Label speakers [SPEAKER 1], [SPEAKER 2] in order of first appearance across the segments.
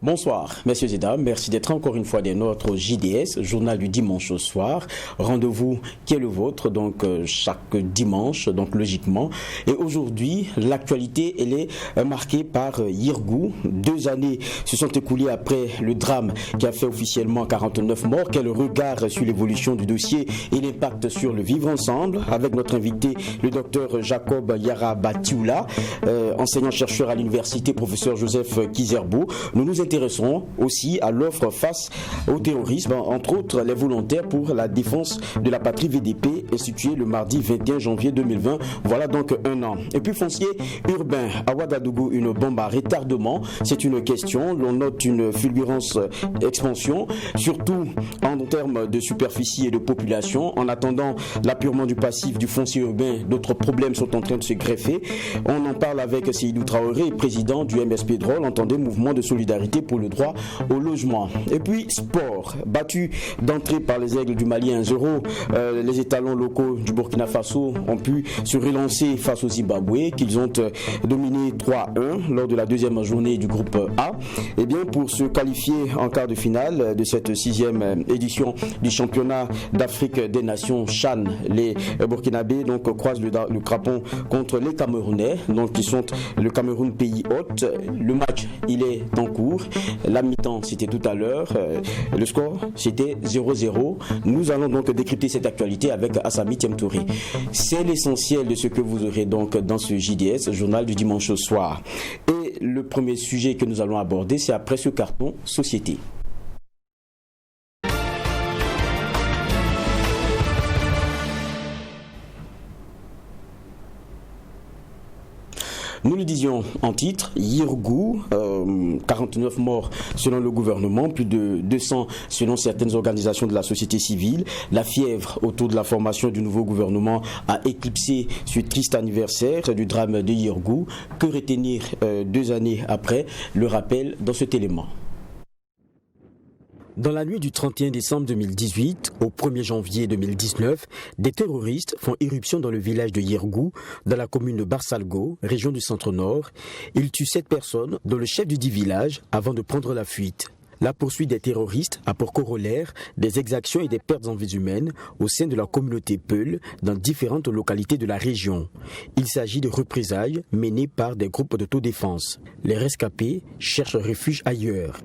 [SPEAKER 1] Bonsoir, messieurs et dames, merci d'être encore une fois des nôtres au JDS, journal du dimanche au soir. Rendez-vous qui est le vôtre, donc chaque dimanche, donc logiquement. Et aujourd'hui, l'actualité, elle est marquée par Yirgou. 2 années se sont écoulées après le drame qui a fait officiellement 49 morts. Quel regard sur l'évolution du dossier et l'impact sur le vivre ensemble, avec notre invité, le docteur Jacob Yarabatioula, enseignant-chercheur à l'université, professeur Joseph Kizerbo. Nous nous intéressons aussi à l'offre face au terrorisme, entre autres les volontaires pour la défense de la patrie VDP, instituée le mardi 21 janvier 2020, voilà donc 1 an. Et puis foncier urbain à Ouagadougou, une bombe à retardement, c'est une question, l'on note une fulgurance expansion, surtout en termes de superficie et de population. En attendant l'appurement du passif du foncier urbain, d'autres problèmes sont en train de se greffer. On en parle avec Seydou Traoré, président du MSP Drôle, entendez mouvement de solidarité pour le droit au logement. Et puis sport, battu d'entrée par les Aigles du Mali 1-0, les étalons locaux du Burkina Faso ont pu se relancer face au Zimbabwe qu'ils ont dominé 3-1 lors de la 2e journée du groupe A. Et bien pour se qualifier en quart de finale de cette 6e édition du championnat d'Afrique des Nations CHAN, les Burkinabés donc croisent le crapon contre les Camerounais, donc qui sont le Cameroun pays hôte. Le match il est en cours. La mi-temps, c'était tout à l'heure. Le score, c'était 0-0. Nous allons donc décrypter cette actualité avec Assami Thiemtouré. C'est l'essentiel de ce que vous aurez donc dans ce JDS, journal du dimanche au soir. Et le premier sujet que nous allons aborder, c'est après ce carton Société. Nous le disions en titre, Yirgou, 49 morts selon le gouvernement, plus de 200 selon certaines organisations de la société civile. La fièvre autour de la formation du nouveau gouvernement a éclipsé ce triste anniversaire du drame de Yirgou. Que retenir 2 années après? Le rappel dans cet élément. Dans la nuit du 31 décembre 2018 au 1er janvier 2019, des terroristes font irruption dans le village de Yirgou, dans la commune de Barsalgo, région du centre-nord. Ils tuent 7 personnes, dont le chef du dit village, avant de prendre la fuite. La poursuite des terroristes a pour corollaire des exactions et des pertes en vies humaines au sein de la communauté Peul dans différentes localités de la région. Il s'agit de représailles menées par des groupes d'autodéfense. Les rescapés cherchent refuge ailleurs.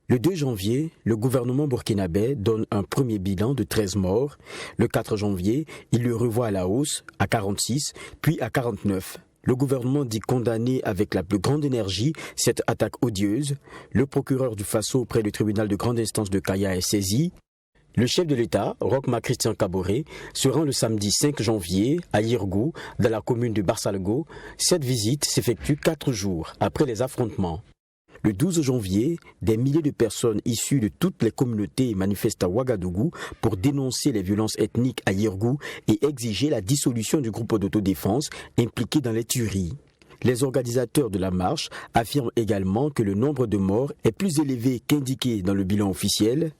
[SPEAKER 1] Le 2 janvier, le gouvernement burkinabé donne un premier bilan de 13 morts. Le 4 janvier, il le revoit à la hausse, à 46, puis à 49. Le gouvernement dit condamner avec la plus grande énergie cette attaque odieuse. Le procureur du Faso auprès du tribunal de grande instance de Kaya est saisi. Le chef de l'État, Rochma Christian Kaboré, se rend le samedi 5 janvier à Yirgou, dans la commune de Barsalgo. Cette visite s'effectue 4 jours après les affrontements. Le 12 janvier, des milliers de personnes issues de toutes les communautés manifestent à Ouagadougou pour dénoncer les violences ethniques à Yirgou et exiger la dissolution du groupe d'autodéfense impliqué dans les tueries. Les organisateurs de la marche affirment également que le nombre de morts est plus élevé qu'indiqué dans le bilan officiel.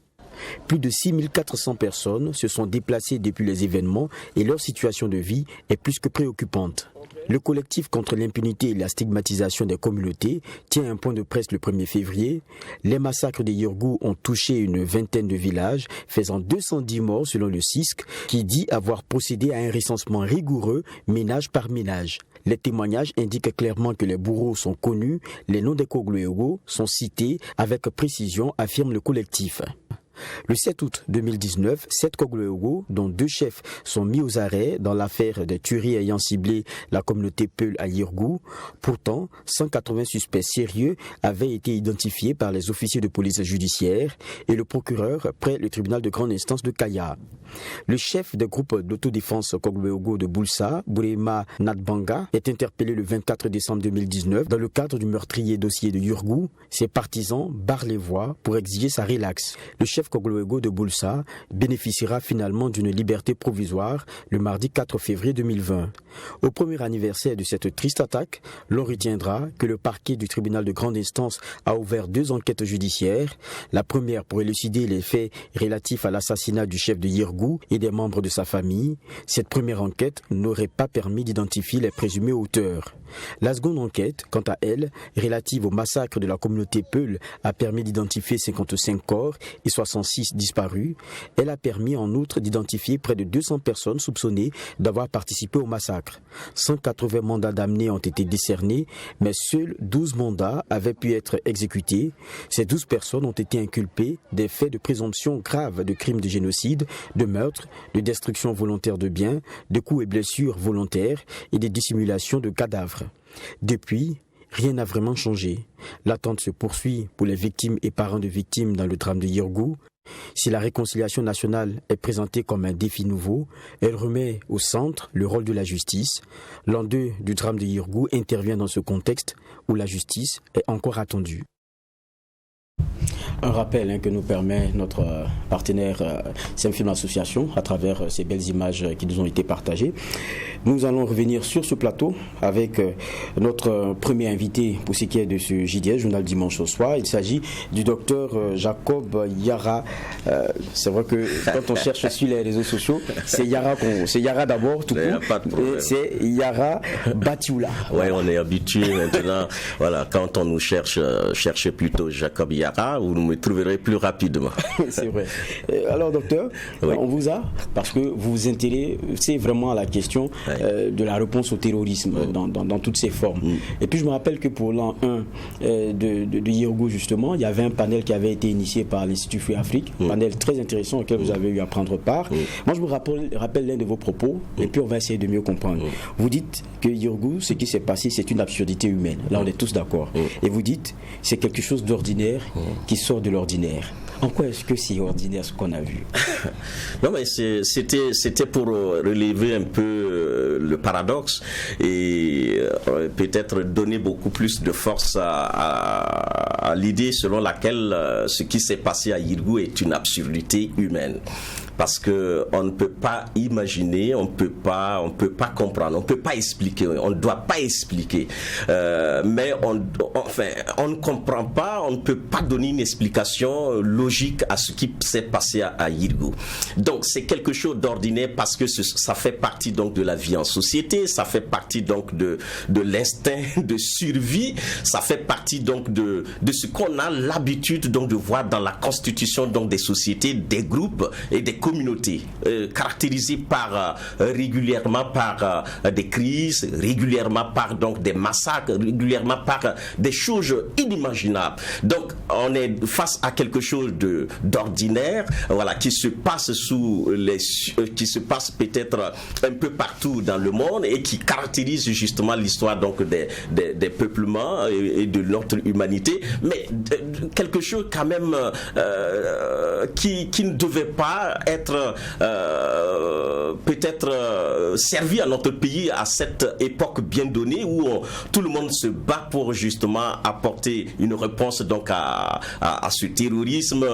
[SPEAKER 1] Plus de 6400 personnes se sont déplacées depuis les événements et leur situation de vie est plus que préoccupante. Le collectif contre l'impunité et la stigmatisation des communautés tient un point de presse le 1er février. Les massacres de Yirgou ont touché une vingtaine de villages, faisant 210 morts selon le CISC, qui dit avoir procédé à un recensement rigoureux ménage par ménage. Les témoignages indiquent clairement que les bourreaux sont connus, les noms des Kogluego sont cités avec précision, affirme le collectif. Le 7 août 2019, 7 Kogluego, dont 2 chefs, sont mis aux arrêts dans l'affaire des tueries ayant ciblé la communauté Peul à Yirgou. Pourtant, 180 suspects sérieux avaient été identifiés par les officiers de police judiciaire et le procureur près le tribunal de grande instance de Kaya. Le chef des groupes d'autodéfense Kogluego de Boulsa, Bourema Nadbanga, est interpellé le 24 décembre 2019 dans le cadre du meurtrier dossier de Yirgou. Ses partisans barrent les voies pour exiger sa relaxe. Le chef Kogluego de Boulsa bénéficiera finalement d'une liberté provisoire le mardi 4 février 2020. Au premier anniversaire de cette triste attaque, l'on retiendra que le parquet du tribunal de grande instance a ouvert 2 enquêtes judiciaires. La première pour élucider les faits relatifs à l'assassinat du chef de Yirgou et des membres de sa famille. Cette première enquête n'aurait pas permis d'identifier les présumés auteurs. La seconde enquête, quant à elle, relative au massacre de la communauté Peul, a permis d'identifier 55 corps et 66 disparus. Elle a permis en outre d'identifier près de 200 personnes soupçonnées d'avoir participé au massacre. 180 mandats d'amener ont été décernés, mais seuls 12 mandats avaient pu être exécutés. Ces 12 personnes ont été inculpées des faits de présomption grave de crimes de génocide, de meurtre, de destruction volontaire de biens, de coups et blessures volontaires et de dissimulation de cadavres. Depuis, rien n'a vraiment changé. L'attente se poursuit pour les victimes et parents de victimes dans le drame de Yirgou. Si la réconciliation nationale est présentée comme un défi nouveau, elle remet au centre le rôle de la justice. L'enjeu du drame de Yirgou intervient dans ce contexte où la justice est encore attendue. Un rappel que nous permet notre partenaire Semfilm Association à travers ces belles images qui nous ont été partagées. Nous allons revenir sur ce plateau avec notre premier invité pour ce qui est de ce JDS, Journal Dimanche au soir. Il s'agit du docteur Jacob Yara. C'est vrai que quand on cherche sur les réseaux sociaux, c'est Yara d'abord, tout court. C'est Yara Batioula.
[SPEAKER 2] Oui, on est habitué maintenant. Voilà, quand on nous cherchez plutôt Jacob Yara, vous nous me trouverez plus rapidement.
[SPEAKER 1] C'est vrai. Alors docteur, oui. On vous a, parce que vous vous intéressez vraiment à la question de la réponse au terrorisme dans toutes ses formes. Et puis je me rappelle que pour l'an 1 de Yirgou justement, il y avait un panel qui avait été initié par l'Institut Free Afrique, un panel très intéressant auquel vous avez eu à prendre part. Moi je me rappelle l'un de vos propos, et puis on va essayer de mieux comprendre. Vous dites que Yirgou, ce qui s'est passé, c'est une absurdité humaine. Là on est tous d'accord. Et vous dites, c'est quelque chose d'ordinaire qui sort de l'ordinaire. En quoi est-ce que c'est ordinaire ce qu'on a vu?
[SPEAKER 2] Non, mais c'était pour relever un peu le paradoxe et peut-être donner beaucoup plus de force à l'idée selon laquelle ce qui s'est passé à Yirgou est une absurdité humaine. Parce que on ne peut pas imaginer, on peut pas comprendre, on peut pas expliquer, on ne doit pas expliquer. Mais on ne comprend pas, on ne peut pas donner une explication logique à ce qui s'est passé à Yirgou. Donc c'est quelque chose d'ordinaire parce que ça fait partie donc de la vie en société, ça fait partie donc de l'instinct de survie, ça fait partie donc de ce qu'on a l'habitude donc de voir dans la constitution donc des sociétés, des groupes et des communautés caractérisées par régulièrement par des crises, régulièrement par donc des massacres, régulièrement par des choses inimaginables. Donc on est face à quelque chose d'ordinaire, voilà, qui se passe qui se passe peut-être un peu partout dans le monde et qui caractérise justement l'histoire donc des peuplements et de notre humanité, mais quelque chose quand même qui ne devait pas être peut-être servi à notre pays à cette époque bien donnée où tout le monde se bat pour justement apporter une réponse donc à ce terrorisme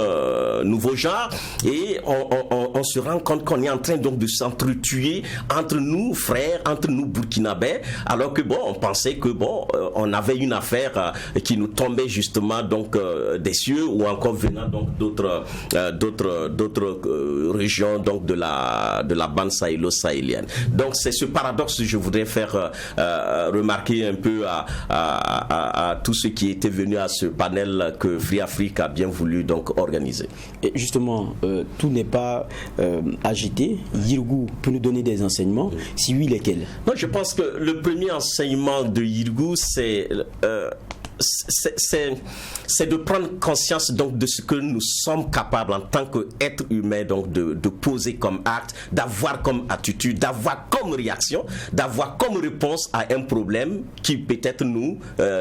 [SPEAKER 2] nouveau genre, et on se rend compte qu'on est en train donc de s'entretuer entre nous frères, entre nous burkinabés, alors que on pensait que on avait une affaire qui nous tombait justement donc des cieux, ou encore venant donc d'autres régions donc de la bande sahélo-sahélienne. Donc c'est ce paradoxe que je voudrais faire remarquer un peu à tous ceux qui étaient venus à ce panel que Free Afrique a bien voulu donc organiser.
[SPEAKER 1] Et justement, tout n'est pas agité. Yirgou peut nous donner des enseignements. Si oui, lesquels?
[SPEAKER 2] Moi, je pense que le premier enseignement de Yirgou, c'est de prendre conscience donc de ce que nous sommes capables en tant qu'être humain donc de poser comme acte, d'avoir comme attitude, d'avoir comme réaction, d'avoir comme réponse à un problème qui peut-être nous,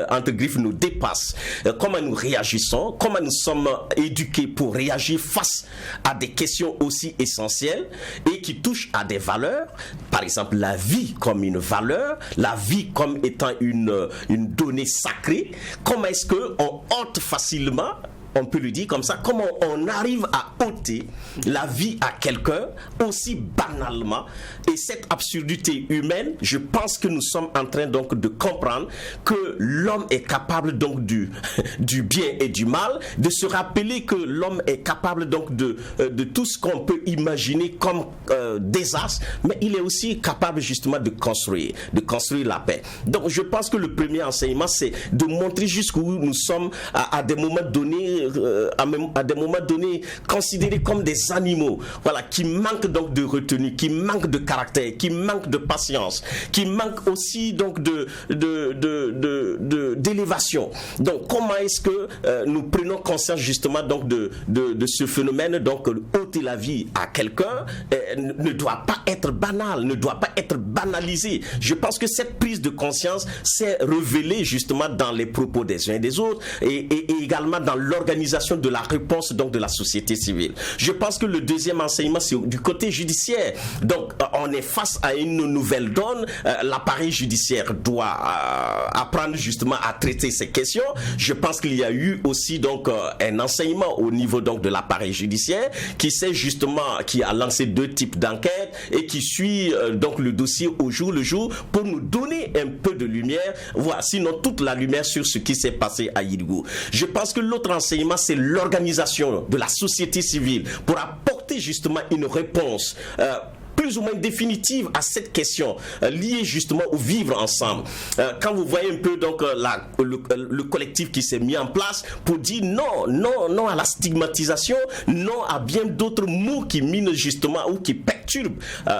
[SPEAKER 2] entre griffes, nous dépasse. Comment nous réagissons, comment nous sommes éduqués pour réagir face à des questions aussi essentielles et qui touchent à des valeurs, par exemple la vie comme une valeur, la vie comme étant une donnée sacrée. Comment est-ce qu'on hante facilement on peut le dire comme ça, comment on arrive à ôter la vie à quelqu'un aussi banalement. Et cette absurdité humaine, je pense que nous sommes en train donc de comprendre que l'homme est capable donc du bien et du mal, de se rappeler que l'homme est capable donc de tout ce qu'on peut imaginer comme désastre, mais il est aussi capable justement de construire la paix. Donc je pense que le premier enseignement, c'est de montrer jusqu'où nous sommes à des moments donnés, à des moments donnés considérés comme des animaux, voilà, qui manquent donc de retenue, qui manquent de caractère, qui manquent de patience, qui manquent aussi donc d'élévation. Donc comment est-ce que nous prenons conscience justement donc de ce phénomène? Donc ôter la vie à quelqu'un ne doit pas être banal, ne doit pas être banalisé. Je pense que cette prise de conscience s'est révélée justement dans les propos des uns et des autres et également dans l'organisation de la réponse donc de la société civile. Je pense que le deuxième enseignement, c'est du côté judiciaire. Donc on est face à une nouvelle donne. L'appareil judiciaire doit apprendre justement à traiter ces questions. Je pense qu'il y a eu aussi donc un enseignement au niveau donc de l'appareil judiciaire qui a lancé 2 types d'enquêtes et qui suit donc le dossier au jour le jour pour nous donner un peu de lumière, voire sinon toute la lumière sur ce qui s'est passé à Yirgou. Je pense que l'autre enseignement, c'est l'organisation de la société civile pour apporter justement une réponse plus ou moins définitive à cette question liée justement au vivre ensemble. Quand vous voyez un peu donc le collectif qui s'est mis en place pour dire non à la stigmatisation, non à bien d'autres mots qui minent justement ou qui perturbent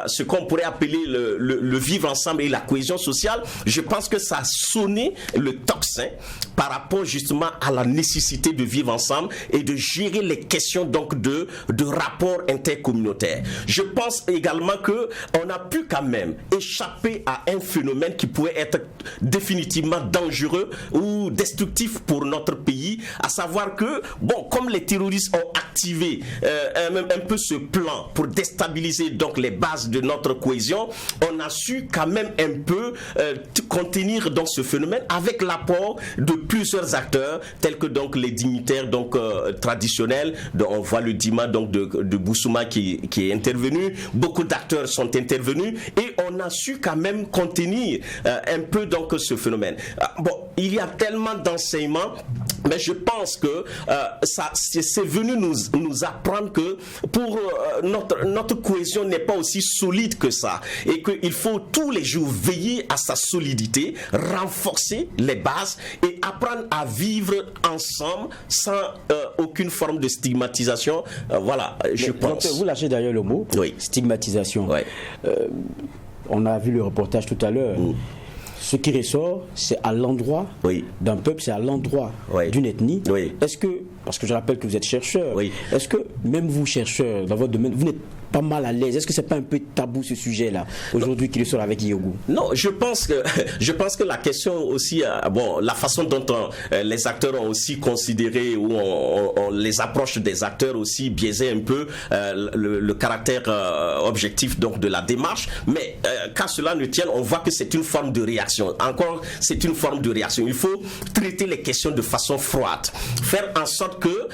[SPEAKER 2] ce qu'on pourrait appeler le vivre ensemble et la cohésion sociale, je pense que ça a sonné le tocsin par rapport justement à la nécessité de vivre ensemble et de gérer les questions donc de rapports intercommunautaires. Je pense également qu'on a pu quand même échapper à un phénomène qui pouvait être définitivement dangereux ou destructif pour notre pays, à savoir que, comme les terroristes ont activé un peu ce plan pour déstabiliser donc les bases de notre cohésion, on a su quand même un peu contenir donc ce phénomène avec l'apport de plusieurs acteurs tels que donc les dignitaires donc traditionnels. Donc, on voit le Dima donc de Boussouma qui est intervenu, beaucoup d'acteurs sont intervenus et on a su quand même contenir un peu donc ce phénomène. Il y a tellement d'enseignements, mais je pense que c'est venu nous apprendre que pour notre cohésion n'est pas aussi solide que ça et qu'il faut tous les jours veiller à sa solidité, renforcer les bases et apprendre à vivre ensemble sans aucune forme de stigmatisation. Voilà, je pense.
[SPEAKER 1] Donc, vous lâchez d'ailleurs le mot,
[SPEAKER 2] oui.
[SPEAKER 1] Stigmatisation.
[SPEAKER 2] Oui.
[SPEAKER 1] On a vu le reportage tout à l'heure. Ce qui ressort, c'est à l'endroit d'un peuple, c'est à l'endroit d'une ethnie.
[SPEAKER 2] Oui.
[SPEAKER 1] Est-ce que, parce que je rappelle que vous êtes chercheur, est-ce que même vous, chercheurs, dans votre domaine, vous n'êtes pas mal à l'aise? Est-ce que c'est pas un peu tabou ce sujet-là, aujourd'hui, qui ressort avec Yirgou?
[SPEAKER 2] Non, je pense que la question aussi, la façon dont les acteurs ont aussi considéré ou on les approches des acteurs aussi biaisait un peu le caractère objectif donc de la démarche, mais quand cela ne tienne, on voit que c'est une forme de réaction. Encore, c'est une forme de réaction. Il faut traiter les questions de façon froide, faire en sorte que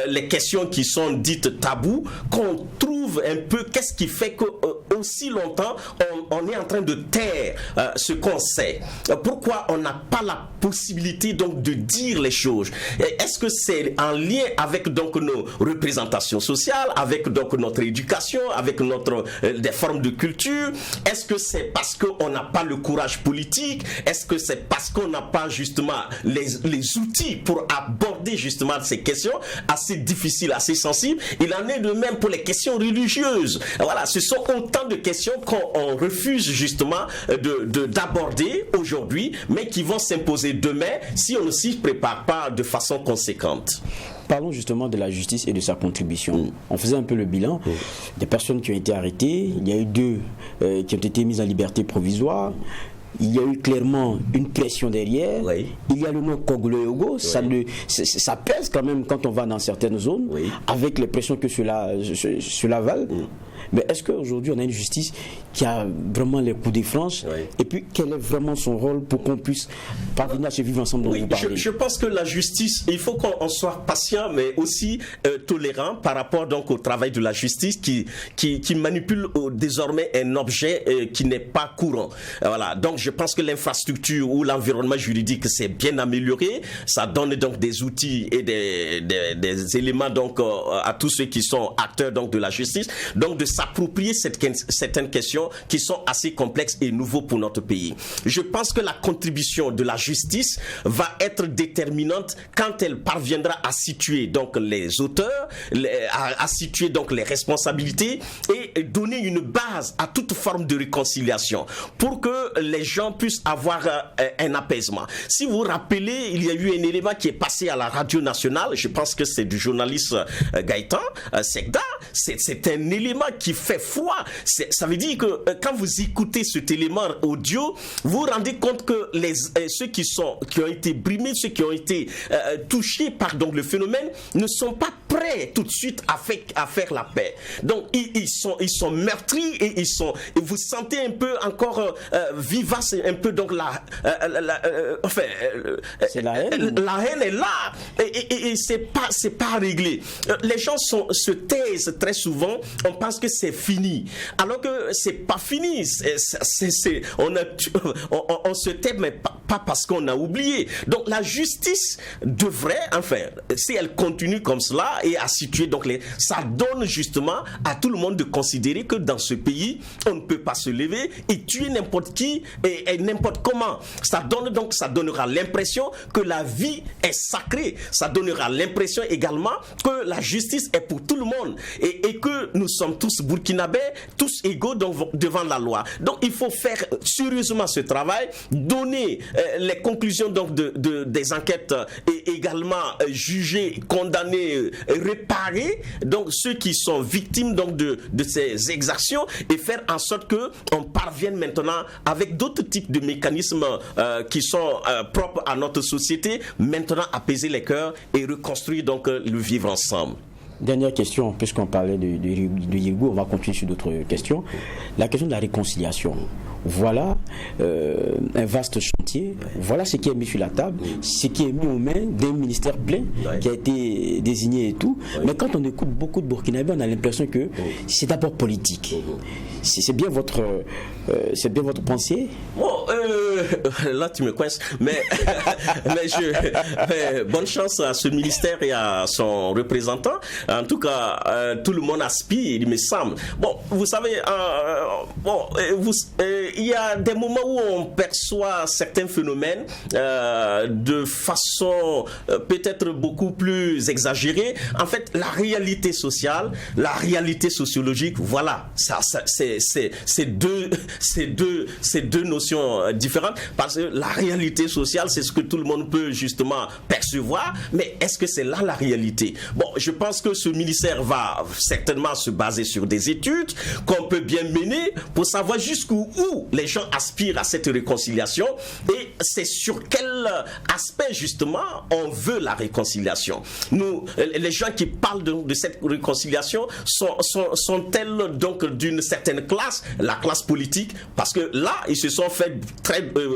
[SPEAKER 2] les questions qui sont dites tabous, qu'on trouve un peu qu'est-ce qui fait que aussi longtemps on est en train de taire ce qu'on sait. Pourquoi on n'a pas la possibilité donc de dire les choses? Est-ce que c'est en lien avec donc nos représentations sociales, avec donc notre éducation, avec des formes de culture? Est-ce que c'est parce qu'on n'a pas le courage politique? Est-ce que c'est parce qu'on n'a pas justement les outils pour aborder justement ces questions assez difficiles, assez sensibles? Il en est de même pour les questions religieuses. Voilà, ce sont autant de questions qu'on refuse justement d'aborder aujourd'hui, mais qui vont s'imposer demain si on ne s'y prépare pas de façon conséquente.
[SPEAKER 1] Parlons justement de la justice et de sa contribution. On faisait un peu le bilan des personnes qui ont été arrêtées. Il y a eu 2 qui ont été mises en liberté provisoire. Il y a eu clairement une pression derrière. Il y a le nom Koglo-Yogo. Ça pèse quand même quand on va dans certaines zones, avec les pressions que cela valent. Mais est-ce qu'aujourd'hui on a une justice qui a vraiment les coups des franches? Et puis quel est vraiment son rôle pour qu'on puisse parvenir à se vivre ensemble dont vous parlez?
[SPEAKER 2] Je pense que la justice, il faut qu'on soit patient, mais aussi tolérant par rapport donc au travail de la justice qui manipule désormais un objet qui n'est pas courant. Voilà. Donc je pense que l'infrastructure ou l'environnement juridique s'est bien amélioré. Ça donne donc des outils et des éléments donc à tous ceux qui sont acteurs donc de la justice, donc de s'approprier certaines questions qui sont assez complexes et nouveaux pour notre pays. Je pense que la contribution de la justice va être déterminante quand elle parviendra à situer donc les auteurs, à situer donc les responsabilités et donner une base à toute forme de réconciliation pour que les gens puissent avoir un apaisement. Si vous vous rappelez, il y a eu un élément qui est passé à la radio nationale, je pense que c'est du journaliste Gaëtan Segda, c'est un élément qui fait froid. Ça veut dire que quand vous écoutez cet élément audio, vous vous rendez compte que ceux qui ont été brimés, ceux qui ont été touchés par donc le phénomène ne sont pas prêts tout de suite à faire la paix. Donc ils sont meurtris et vous sentez un peu encore vivace un peu donc
[SPEAKER 1] c'est la haine.
[SPEAKER 2] La haine est là et c'est pas réglé. Les gens se taisent très souvent. On pense que c'est fini, alors que c'est pas fini. On se tait, mais pas parce qu'on a oublié. Donc la justice devrait, si elle continue comme cela et à situer donc ça donne justement à tout le monde de considérer que dans ce pays, on ne peut pas se lever et tuer n'importe qui et n'importe comment. Ça donnera l'impression que la vie est sacrée. Ça donnera l'impression également que la justice est pour tout le monde et que nous sommes tous burkinabés, tous égaux devant la loi. Donc il faut faire sérieusement ce travail, donner les conclusions donc des enquêtes et également juger, condamner, réparer donc ceux qui sont victimes donc de ces exactions et faire en sorte que on parvienne maintenant avec d'autres types de mécanismes qui sont propres à notre société, maintenant apaiser les cœurs et reconstruire donc le vivre ensemble.
[SPEAKER 1] Dernière question, puisqu'on parlait de Yirgou, on va continuer sur d'autres questions. La question de la réconciliation. Voilà un vaste chantier. Voilà ce qui est mis sur la table, ce qui est mis aux mains d'un ministère plein qui a été désigné et tout. Mais quand on écoute beaucoup de Burkinabés, on a l'impression que c'est d'abord politique. C'est bien votre pensée?
[SPEAKER 2] Bon, là tu me coinces. Mais bonne chance à ce ministère et à son représentant. En tout cas, tout le monde aspire, il me semble. Bon, vous savez, il y a des moments où on perçoit certains phénomènes de façon peut-être beaucoup plus exagérée. En fait, la réalité sociale, la réalité sociologique, voilà, c'est deux notions différentes, parce que la réalité sociale, c'est ce que tout le monde peut justement percevoir, mais est-ce que c'est là la réalité? Bon, je pense que ce ministère va certainement se baser sur des études qu'on peut bien mener pour savoir jusqu'où les gens aspirent à cette réconciliation et c'est sur quel aspect justement on veut la réconciliation. Nous, les gens qui parlent de cette réconciliation sont-elles donc d'une certaine classe, la classe politique, parce que là ils se sont fait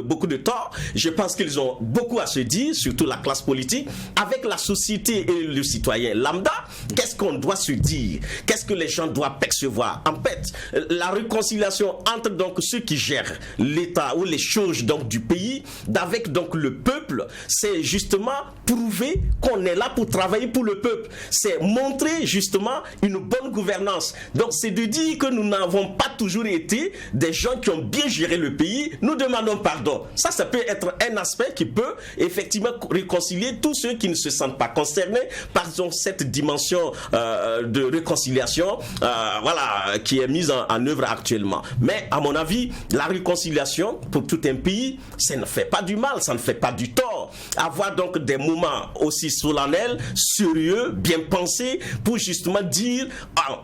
[SPEAKER 2] beaucoup de tort. Je pense qu'ils ont beaucoup à se dire, surtout la classe politique, avec la société et le citoyen lambda. Qu'est-ce qu'on doit se dire? Qu'est-ce que les gens doivent percevoir? En fait, la réconciliation entre donc ceux qui gèrent l'État ou les choses donc du pays avec donc le peuple, c'est justement prouver qu'on est là pour travailler pour le peuple. C'est montrer justement une bonne gouvernance. Donc c'est de dire que nous n'avons pas toujours été des gens qui ont bien géré le pays. Nous demandons pardon. Ça peut être un aspect qui peut effectivement réconcilier tous ceux qui ne se sentent pas concernés par cette dimension de réconciliation qui est mise en œuvre actuellement. Mais à mon avis, la réconciliation pour tout un pays, ça ne fait pas du mal, ça ne fait pas pas du tort. Avoir donc des moments aussi solennels, sérieux, bien pensés, pour justement dire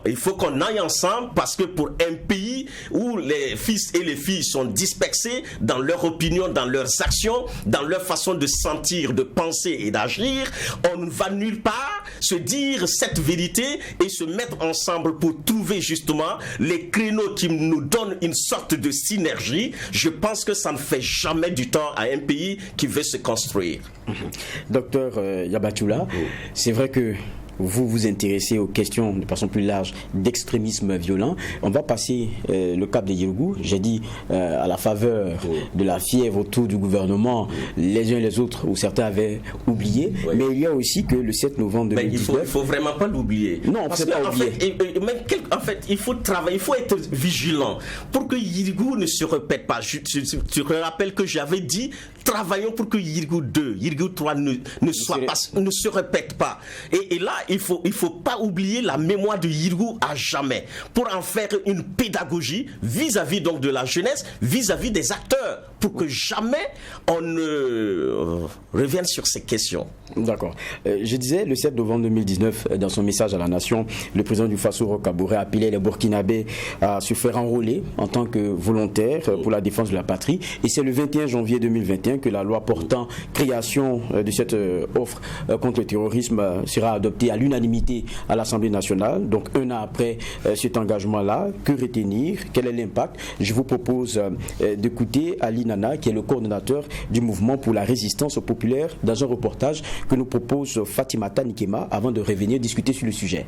[SPEAKER 2] il faut qu'on aille ensemble, parce que pour un pays où les fils et les filles sont dispersés dans leur opinion, dans leurs actions, dans leur façon de sentir, de penser et d'agir, on ne va nulle part se dire cette vérité et se mettre ensemble pour trouver justement les créneaux qui nous donnent une sorte de synergie. Je pense que ça ne fait jamais du tort à un pays qui veut se construire.
[SPEAKER 1] Docteur Yabatoula, c'est vrai que vous vous intéressez aux questions de façon plus large d'extrémisme violent. On va passer le cap de Yirgou. J'ai dit à la faveur de la fièvre autour du gouvernement, les uns et les autres, où certains avaient oublié. Oui. Mais il y a aussi que le 7 novembre 2019...
[SPEAKER 2] il ne faut vraiment pas l'oublier.
[SPEAKER 1] Non, on ne peut pas oublier.
[SPEAKER 2] En fait, il faut travailler, il faut être vigilant pour que Yirgou ne se répète pas. Je te rappelle que j'avais dit, travaillons pour que Yirgou 2, Yirgou 3 ne se répète pas. Et là, il faut pas oublier la mémoire de Yirgou à jamais, pour en faire une pédagogie vis-à-vis donc de la jeunesse, vis-à-vis des acteurs, pour que jamais on ne revienne sur ces questions.
[SPEAKER 1] D'accord. Je disais, le 7 novembre 2019, dans son message à la nation, le président du Faso, Roch Kaboré, appelait les Burkinabés à se faire enrôler en tant que volontaires pour la défense de la patrie. Et c'est le 21 janvier 2021 que la loi portant création de cette offre contre le terrorisme sera adoptée à l'unanimité à l'Assemblée nationale. Donc un an après cet engagement-là, que retenir? Quel est l'impact? Je vous propose d'écouter Ali Nana, qui est le coordonnateur du mouvement pour la résistance populaire, dans un reportage que nous propose Fatimata Nikema avant de revenir discuter sur le sujet.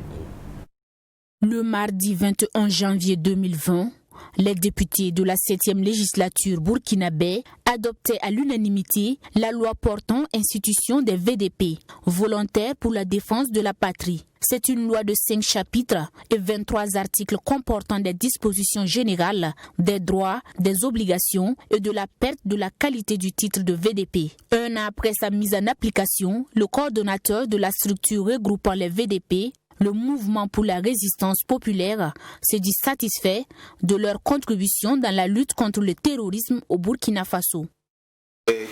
[SPEAKER 3] Le mardi 21 janvier 2020, les députés de la 7e législature burkinabé adoptaient à l'unanimité la loi portant institution des VDP, volontaires pour la défense de la patrie. C'est une loi de 5 chapitres et 23 articles comportant des dispositions générales, des droits, des obligations et de la perte de la qualité du titre de VDP. Un an après sa mise en application, le coordonnateur de la structure regroupant les VDP, le mouvement pour la résistance populaire, se dit satisfait de leur contribution dans la lutte contre le terrorisme au Burkina Faso.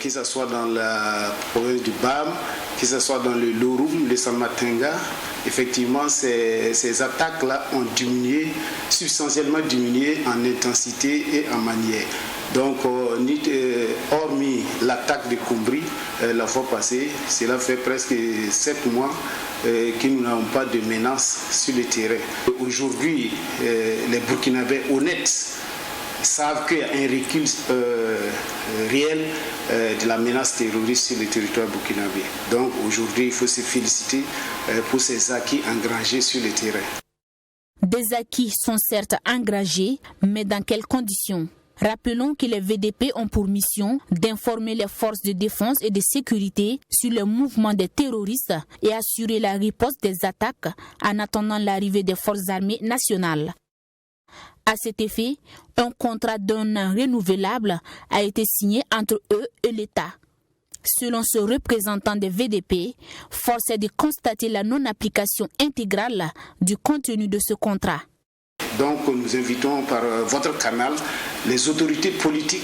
[SPEAKER 4] Que ce soit dans la province du BAM, que ce soit dans le Lorum, le Samatenga, effectivement, ces attaques-là ont diminué, substantiellement diminué en intensité et en manière. Donc, hormis l'attaque de Koumbri la fois passée, cela fait presque 7 mois que nous n'avons pas de menace sur le terrain. Aujourd'hui, les Burkinabés honnêtes savent qu'il y a un recul réel de la menace terroriste sur le territoire burkinabé. Donc aujourd'hui, il faut se féliciter pour ces acquis engrangés sur le terrain.
[SPEAKER 3] Des acquis sont certes engrangés, mais dans quelles conditions ? Rappelons que les VDP ont pour mission d'informer les forces de défense et de sécurité sur le mouvement des terroristes et assurer la riposte des attaques en attendant l'arrivée des forces armées nationales. À cet effet, un contrat d'un an renouvelable a été signé entre eux et l'État. Selon ce représentant des VDP, force est de constater la non-application intégrale du contenu de ce contrat.
[SPEAKER 4] Donc nous invitons par votre canal les autorités politiques,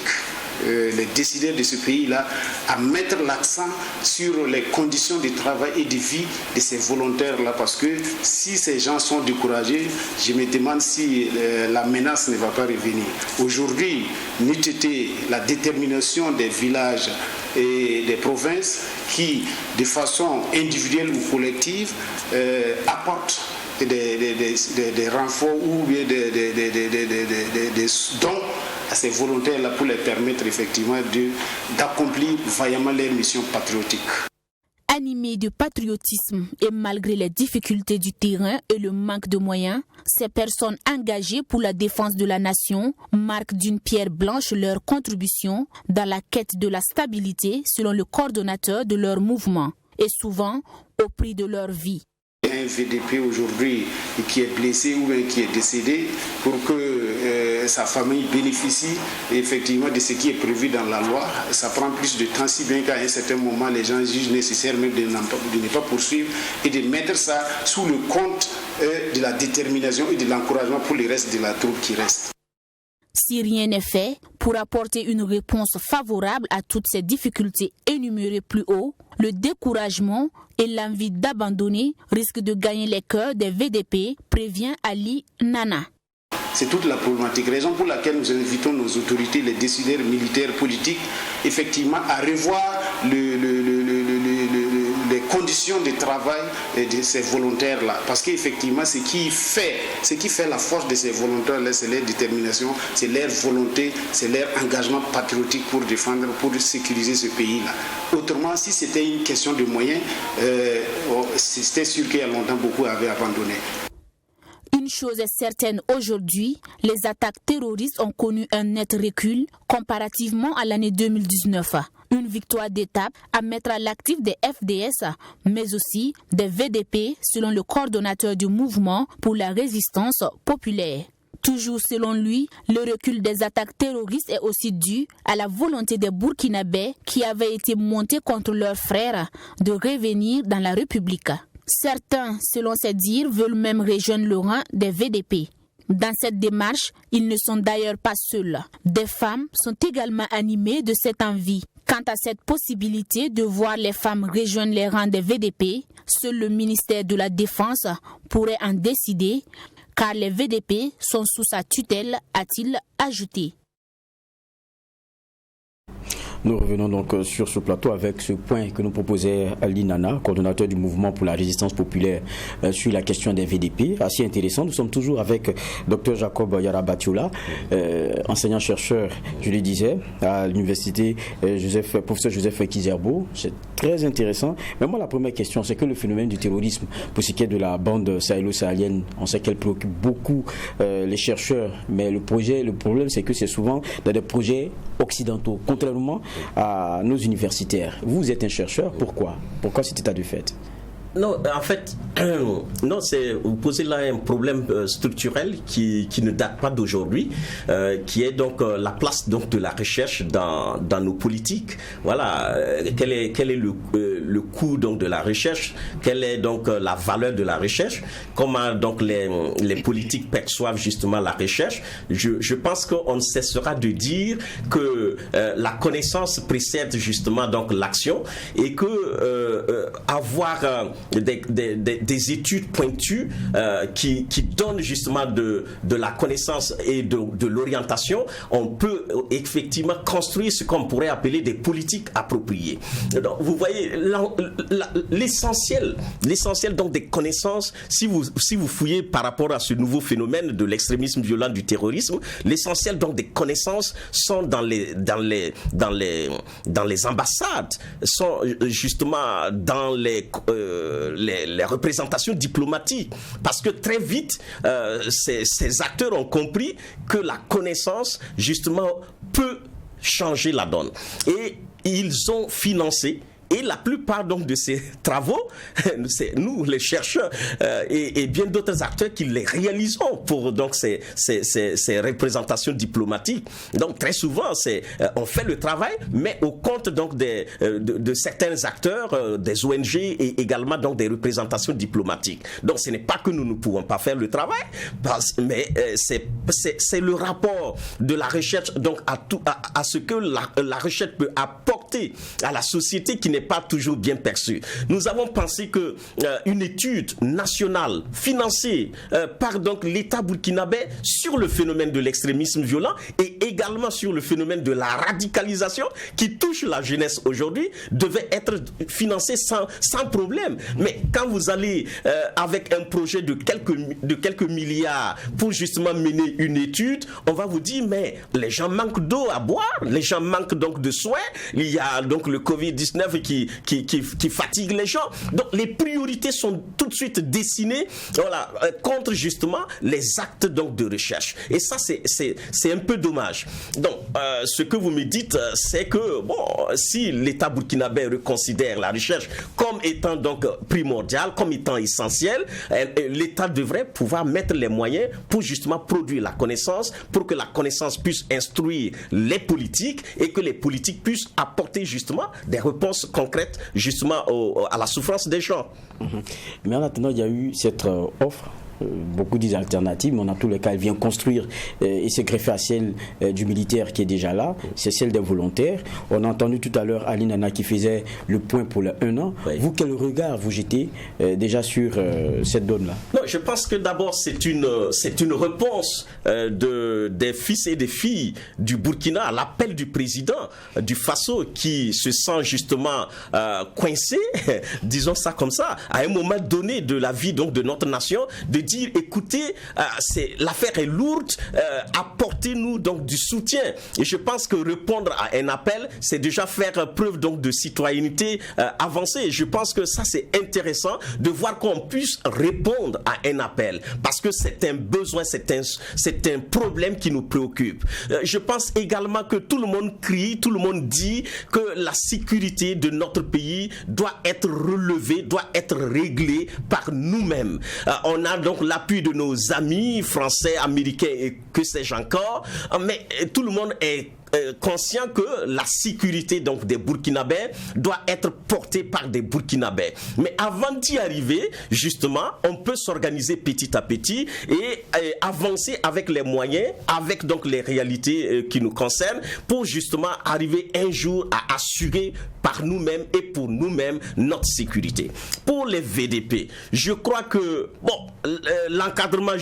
[SPEAKER 4] les décideurs de ce pays-là, à mettre l'accent sur les conditions de travail et de vie de ces volontaires-là, parce que si ces gens sont découragés, je me demande si la menace ne va pas revenir. Aujourd'hui, n'eût été la détermination des villages et des provinces qui, de façon individuelle ou collective, apportent des renforts ou des dons à ces volontaires-là pour les permettre effectivement d'accomplir vaillamment leur mission patriotique.
[SPEAKER 3] Animés de patriotisme et malgré les difficultés du terrain et le manque de moyens, ces personnes engagées pour la défense de la nation marquent d'une pierre blanche leur contribution dans la quête de la stabilité selon le coordonnateur de leur mouvement et souvent au prix de leur vie.
[SPEAKER 4] Un VDP aujourd'hui qui est blessé ou qui est décédé, pour que sa famille bénéficie effectivement de ce qui est prévu dans la loi, ça prend plus de temps, si bien qu'à un certain moment les gens jugent nécessaire même de ne pas poursuivre et de mettre ça sous le compte de la détermination et de l'encouragement pour le reste de la troupe qui reste.
[SPEAKER 3] Si rien n'est fait pour apporter une réponse favorable à toutes ces difficultés énumérées plus haut, le découragement et l'envie d'abandonner risquent de gagner les cœurs des VDP, prévient Ali Nana.
[SPEAKER 4] C'est toute la problématique, raison pour laquelle nous invitons nos autorités, les décideurs militaires, politiques, effectivement à revoir les conditions de travail de ces volontaires-là. Parce qu'effectivement, ce qui fait la force de ces volontaires-là, c'est leur détermination, c'est leur volonté, c'est leur engagement patriotique pour défendre, pour sécuriser ce pays-là. Autrement, si c'était une question de moyens, c'était sûr qu'il y a longtemps, beaucoup avaient abandonné.
[SPEAKER 3] Une chose est certaine aujourd'hui, les attaques terroristes ont connu un net recul comparativement à l'année 2019. Une victoire d'étape à mettre à l'actif des FDS, mais aussi des VDP, selon le coordonnateur du mouvement pour la résistance populaire. Toujours selon lui, le recul des attaques terroristes est aussi dû à la volonté des Burkinabés qui avaient été montés contre leurs frères de revenir dans la République. Certains, selon ses dires, veulent même rejoindre le rang des VDP. Dans cette démarche, ils ne sont d'ailleurs pas seuls. Des femmes sont également animées de cette envie. Quant à cette possibilité de voir les femmes rejoindre les rangs des VDP, seul le ministère de la Défense pourrait en décider, car les VDP sont sous sa tutelle, a-t-il ajouté.
[SPEAKER 1] Nous revenons donc sur ce plateau avec ce point que nous proposait Ali Nana, coordonnateur du mouvement pour la résistance populaire sur la question des VDP. Assez intéressant. Nous sommes toujours avec Dr Jacob Yarabatiola, enseignant-chercheur, je le disais, à l'université professeur Joseph Kizerbo. C'est très intéressant. Mais moi, la première question, c'est que le phénomène du terrorisme, pour ce qui est de la bande sahélo-sahélienne, on sait qu'elle préoccupe beaucoup les chercheurs. Mais le problème, c'est que c'est souvent dans des projets occidentaux, contrairement à nos universitaires. Vous êtes un chercheur, pourquoi cet état de fait?
[SPEAKER 2] Non, en fait, non, vous posez là un problème structurel qui ne date pas d'aujourd'hui, qui est donc la place donc de la recherche dans nos politiques. Voilà, quel est le coût donc de la recherche, quelle est donc la valeur de la recherche, comment donc les politiques perçoivent justement la recherche. Je pense qu'on ne cessera de dire que la connaissance précède justement donc l'action et que avoir des études pointues qui donnent justement de la connaissance et de l'orientation, on peut effectivement construire ce qu'on pourrait appeler des politiques appropriées. Donc, vous voyez, l'essentiel donc des connaissances, si vous fouillez par rapport à ce nouveau phénomène de l'extrémisme violent, du terrorisme, l'essentiel donc des connaissances sont dans les ambassades, sont justement dans les représentations diplomatiques, parce que très vite ces acteurs ont compris que la connaissance justement peut changer la donne et ils ont financé. Et la plupart donc de ces travaux, c'est nous les chercheurs et bien d'autres acteurs qui les réalisons pour donc ces représentations diplomatiques. Donc très souvent on fait le travail, mais au compte donc de certains acteurs, des ONG et également donc des représentations diplomatiques. Donc ce n'est pas que nous ne pouvons pas faire le travail, mais c'est le rapport de la recherche donc à ce que la recherche peut apporter à la société qui n'est pas toujours bien perçu. Nous avons pensé que une étude nationale financée par donc l'État burkinabé sur le phénomène de l'extrémisme violent et également sur le phénomène de la radicalisation qui touche la jeunesse aujourd'hui devait être financée sans problème. Mais quand vous allez avec un projet de quelques milliards pour justement mener une étude, on va vous dire mais les gens manquent d'eau à boire, les gens manquent donc de soins, il y a donc le Covid-19 qui fatigue les gens. Donc les priorités sont tout de suite dessinées contre justement les actes donc de recherche. Et ça c'est un peu dommage. Donc ce que vous me dites, c'est que si l'État burkinabé reconsidère la recherche comme étant donc primordiale, comme étant essentielle, l'État devrait pouvoir mettre les moyens pour justement produire la connaissance, pour que la connaissance puisse instruire les politiques et que les politiques puissent apporter justement des réponses concrètes justement à la souffrance des gens.
[SPEAKER 1] Mais en attendant, il y a eu cette offre beaucoup disent alternative, mais en tous les cas, elle vient construire et se greffer à celle du militaire qui est déjà là, c'est celle des volontaires. On a entendu tout à l'heure Aline Nana qui faisait le point pour le 1 an. Oui. Vous, quel regard vous jetez déjà sur cette donne-là?
[SPEAKER 2] Non, je pense que d'abord c'est une réponse des fils et des filles du Burkina à l'appel du président du Faso qui se sent justement coincé, disons ça comme ça, à un moment donné de la vie donc de notre nation, de dire écoutez, l'affaire est lourde, apportez-nous donc du soutien. Et je pense que répondre à un appel, c'est déjà faire preuve donc de citoyenneté avancée. Et je pense que ça c'est intéressant de voir qu'on puisse répondre à un appel parce que c'est un besoin, c'est un problème qui nous préoccupe. Je pense également que tout le monde crie, tout le monde dit que la sécurité de notre pays doit être relevée, doit être réglée par nous-mêmes. On a donc l'appui de nos amis français, américains et que sais-je encore, mais tout le monde est conscient que la sécurité donc des Burkinabés doit être portée par des Burkinabés. Mais avant d'y arriver, justement, on peut s'organiser petit à petit et avancer avec les moyens, avec donc les réalités qui nous concernent, pour justement arriver un jour à assurer par nous-mêmes et pour nous-mêmes notre sécurité. Pour les VDP, je crois que l'encadrement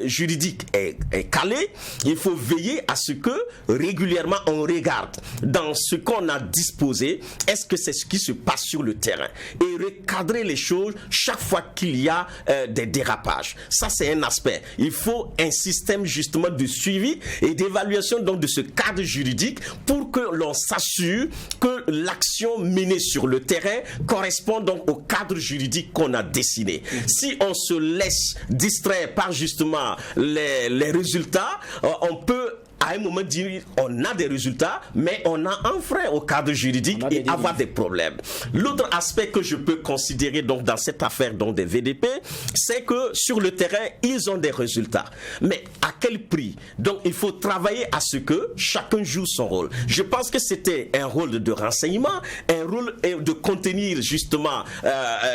[SPEAKER 2] juridique est calé. Il faut veiller à ce que régulièrement on regarde dans ce qu'on a disposé, est-ce que c'est ce qui se passe sur le terrain, et recadrer les choses chaque fois qu'il y a des dérapages. Ça c'est un aspect. Il faut un système justement de suivi et d'évaluation donc de ce cadre juridique pour que l'on s'assure que l'action menée sur le terrain correspond donc au cadre juridique qu'on a dessiné. Si on se laisse distraire par justement les résultats, on peut à un moment dire on a des résultats, mais on a un frein au cadre juridique et avoir des problèmes. L'autre aspect que je peux considérer donc dans cette affaire donc des VDP, c'est que sur le terrain, ils ont des résultats. Mais à quel prix? Donc il faut travailler à ce que chacun joue son rôle. Je pense que c'était un rôle de renseignement, un rôle de contenir justement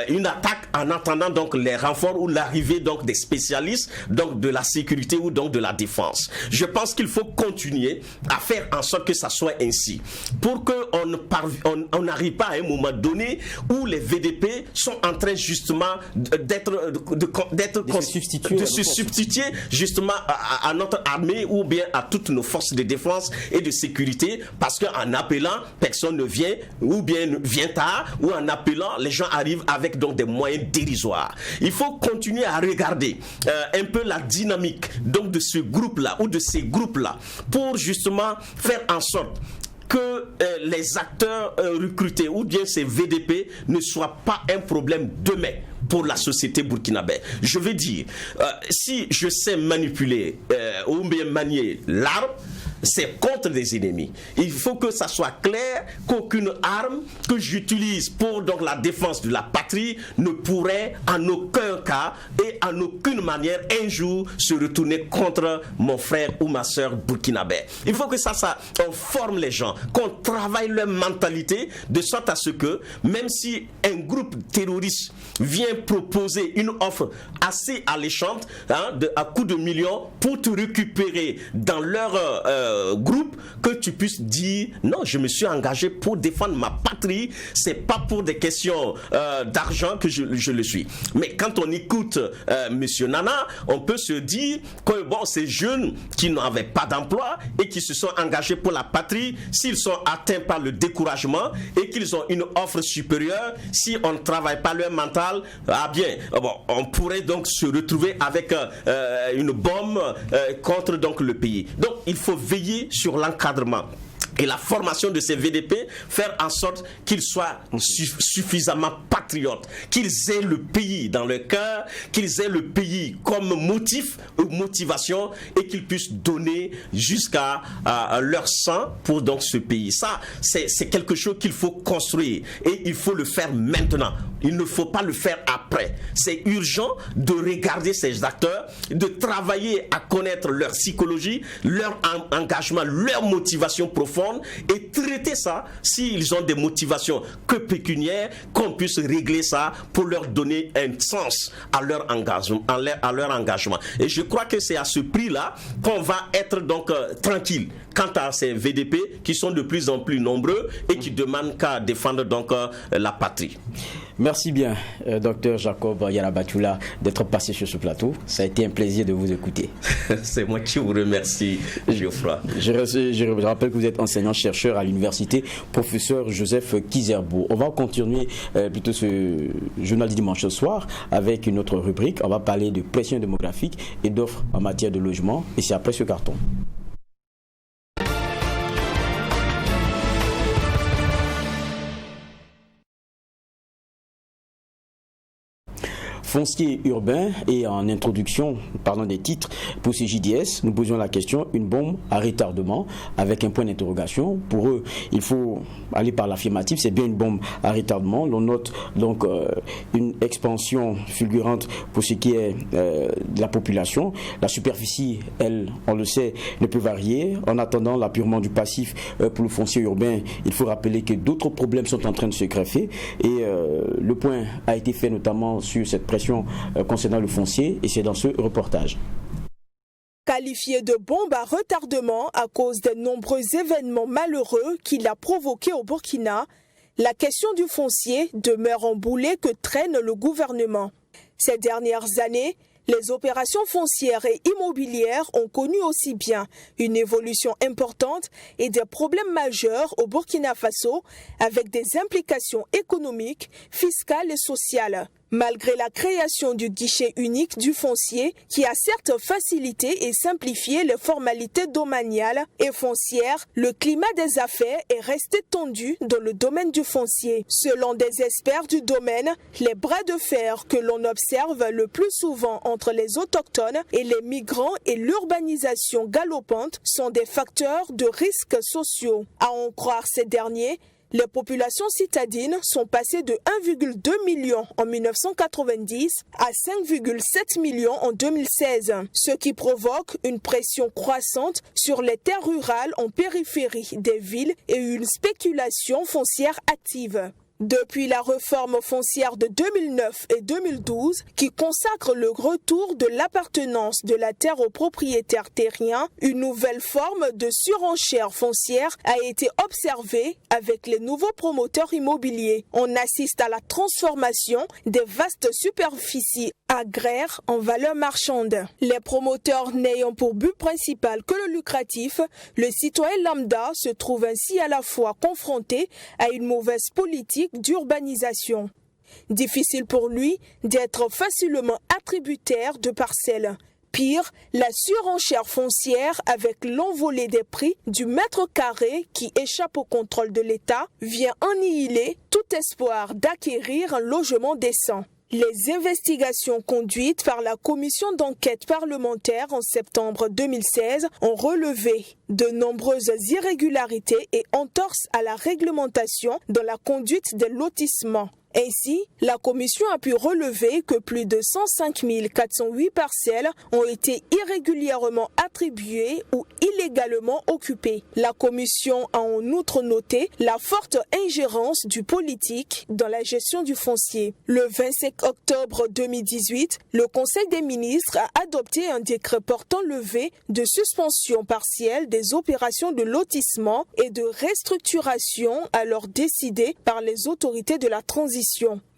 [SPEAKER 2] une attaque en attendant donc les renforts ou l'arrivée donc des spécialistes donc de la sécurité ou donc de la défense. Je pense qu'il faut continuer à faire en sorte que ça soit ainsi pour qu'on n'arrive pas à un moment donné où les VDP sont en train justement de se substituer justement à notre armée ou bien à toutes nos forces de défense et de sécurité, parce qu'en appelant personne ne vient ou bien vient tard, ou en appelant les gens arrivent avec donc des moyens dérisoires. Il faut continuer à regarder un peu la dynamique donc de ce groupe là ou de ces groupes là pour justement faire en sorte que les acteurs recrutés ou bien ces VDP ne soient pas un problème demain pour la société burkinabé. Je veux dire, si je sais manipuler ou bien manier l'arme, c'est contre des ennemis. Il faut que ça soit clair qu'aucune arme que j'utilise pour donc la défense de la patrie ne pourrait en aucun cas et en aucune manière un jour se retourner contre mon frère ou ma soeur burkinabé. Il faut que on forme les gens, qu'on travaille leur mentalité de sorte à ce que même si un groupe terroriste vient proposer une offre assez alléchante à coups de millions pour te récupérer dans leur groupe, que tu puisses dire non, je me suis engagé pour défendre ma patrie, c'est pas pour des questions d'argent que je le suis. Mais quand on écoute Monsieur Nana, on peut se dire que bon, ces jeunes qui n'avaient pas d'emploi et qui se sont engagés pour la patrie, s'ils sont atteints par le découragement et qu'ils ont une offre supérieure, si on ne travaille pas leur mental, on pourrait donc se retrouver avec une bombe contre donc le pays. Donc il faut veiller sur l'encadrement et la formation de ces VDP, faire en sorte qu'ils soient suffisamment patriotes, qu'ils aient le pays dans leur cœur, qu'ils aient le pays comme motif ou motivation et qu'ils puissent donner jusqu'à leur sang pour donc ce pays. Ça, c'est quelque chose qu'il faut construire et il faut le faire maintenant. Il ne faut pas le faire après. C'est urgent de regarder ces acteurs, de travailler à connaître leur psychologie, leur engagement, leur motivation profonde zones et traiter ça, s'ils ont des motivations que pécuniaires, qu'on puisse régler ça pour leur donner un sens à leur engagement. Et je crois que c'est à ce prix-là qu'on va être donc tranquille quant à ces VDP qui sont de plus en plus nombreux et qui demandent qu'à défendre donc la patrie.
[SPEAKER 1] Merci bien, docteur Jacob Yarabatula, d'être passé sur ce plateau. Ça a été un plaisir de vous écouter.
[SPEAKER 2] C'est moi qui vous remercie, Geoffroy.
[SPEAKER 1] Je rappelle que vous êtes enseignant-chercheur à l'université, professeur Joseph Kizerbo. On va continuer plutôt ce journal du dimanche soir avec une autre rubrique. On va parler de pression démographique et d'offres en matière de logement. Et c'est après ce carton. Foncier urbain, et en introduction, parlant des titres, pour ces JDS, nous posions la question, une bombe à retardement, avec un point d'interrogation. Pour eux, il faut aller par l'affirmative, c'est bien une bombe à retardement. On note donc une expansion fulgurante pour ce qui est de la population. La superficie, elle, on le sait, ne peut varier. En attendant l'appurement du passif pour le foncier urbain, il faut rappeler que d'autres problèmes sont en train de se greffer. Et le point a été fait notamment sur cette pression concernant le foncier, et c'est dans ce reportage.
[SPEAKER 5] Qualifié de bombe à retardement à cause des nombreux événements malheureux qu'il a provoqués au Burkina, la question du foncier demeure en boulet que traîne le gouvernement. Ces dernières années, les opérations foncières et immobilières ont connu aussi bien une évolution importante et des problèmes majeurs au Burkina Faso, avec des implications économiques, fiscales et sociales. Malgré la création du guichet unique du foncier, qui a certes facilité et simplifié les formalités domaniales et foncières, le climat des affaires est resté tendu dans le domaine du foncier. Selon des experts du domaine, les bras de fer que l'on observe le plus souvent entre les autochtones et les migrants et l'urbanisation galopante sont des facteurs de risques sociaux. À en croire ces derniers, les populations citadines sont passées de 1,2 million en 1990 à 5,7 millions en 2016, ce qui provoque une pression croissante sur les terres rurales en périphérie des villes et une spéculation foncière active. Depuis la réforme foncière de 2009 et 2012, qui consacre le retour de l'appartenance de la terre aux propriétaires terriens, une nouvelle forme de surenchère foncière a été observée avec les nouveaux promoteurs immobiliers. On assiste à la transformation des vastes superficies agraires en valeur marchande. Les promoteurs n'ayant pour but principal que le lucratif, le citoyen lambda se trouve ainsi à la fois confronté à une mauvaise politique d'urbanisation. Difficile pour lui d'être facilement attributaire de parcelles. Pire, la surenchère foncière avec l'envolée des prix du mètre carré qui échappe au contrôle de l'État vient annihiler tout espoir d'acquérir un logement décent. Les investigations conduites par la commission d'enquête parlementaire en septembre 2016 ont relevé de nombreuses irrégularités et entorses à la réglementation dans la conduite des lotissements. Ainsi, la commission a pu relever que plus de 105 408 parcelles ont été irrégulièrement attribuées ou illégalement occupées. La commission a en outre noté la forte ingérence du politique dans la gestion du foncier. Le 25 octobre 2018, le Conseil des ministres a adopté un décret portant levée de suspension partielle des opérations de lotissement et de restructuration alors décidées par les autorités de la transition.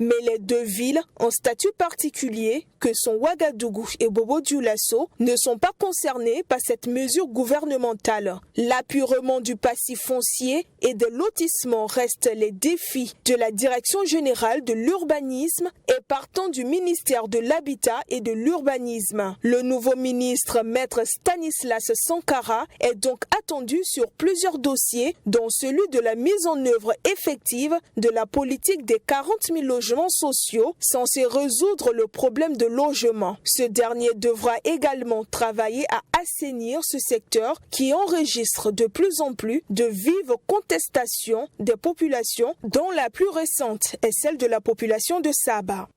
[SPEAKER 5] Mais les deux villes en statut particulier, que sont Ouagadougou et Bobo-Dioulasso, ne sont pas concernées par cette mesure gouvernementale. L'appurement du passif foncier et des lotissements restent les défis de la Direction générale de l'urbanisme et partant du ministère de l'Habitat et de l'Urbanisme. Le nouveau ministre, maître Stanislas Sankara, est donc attendu sur plusieurs dossiers, dont celui de la mise en œuvre effective de la politique des 40 000 logements sociaux censés résoudre le problème de logement. Ce dernier devra également travailler à assainir ce secteur qui enregistre de plus en plus de vives contestations des populations, dont la plus récente est celle de la population de Saba.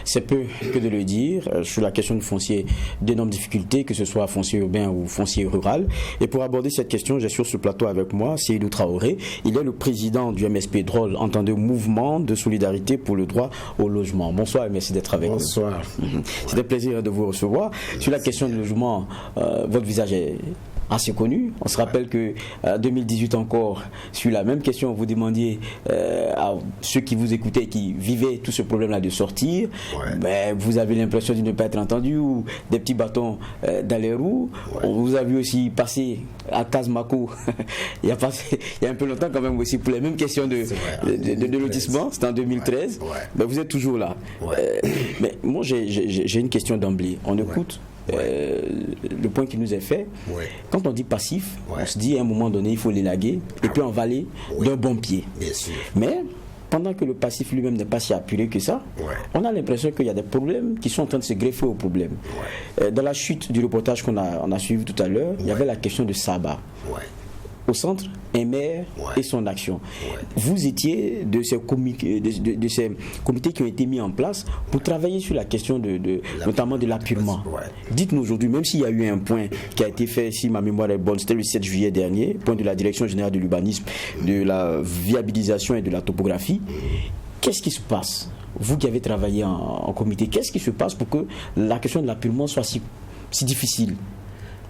[SPEAKER 1] c'est peu que de le dire sur la question du foncier, d'énormes difficultés, que ce soit foncier urbain ou foncier rural. Et pour aborder cette question, j'ai sur ce plateau avec moi Seydou Traoré. Il est le président du MSP Drôle, entendez Mouvement de solidarité pour le droit au logement. Bonsoir et merci d'être avec nous.
[SPEAKER 6] Bonsoir.
[SPEAKER 1] C'est un plaisir de vous recevoir. Sur la question du logement, votre visage est assez connu. On se rappelle que 2018 encore, sur la même question, vous demandiez à ceux qui vous écoutaient, qui vivaient tout ce problème-là de sortir, mais vous avez l'impression de ne pas être entendu ou des petits bâtons dans les roues. On vous a vu aussi passer à Casmaco il y a un peu longtemps quand même aussi pour les mêmes questions de lotissement. C'était en 2013. Mais vous êtes toujours là. Mais moi, j'ai une question d'emblée. On écoute le point qui nous est fait. Quand on dit passif, on se dit à un moment donné il faut l'élaguer et puis on va aller d'un bon pied.
[SPEAKER 6] Bien sûr.
[SPEAKER 1] Mais pendant que le passif lui-même n'est pas si apuré que ça, on a l'impression qu'il y a des problèmes qui sont en train de se greffer aux problèmes. Dans la chute du reportage qu'on a suivi tout à l'heure, il y avait la question de Saba. Au centre, un maire et son action. Vous étiez de ces comités qui ont été mis en place pour travailler sur la question notamment de l'appurement. Dites-nous aujourd'hui, même s'il y a eu un point qui a été fait, si ma mémoire est bonne, c'était le 7 juillet dernier, point de la Direction générale de l'urbanisme, de la viabilisation et de la topographie, qu'est-ce qui se passe? Vous qui avez travaillé en comité, qu'est-ce qui se passe pour que la question de l'appurement soit si difficile?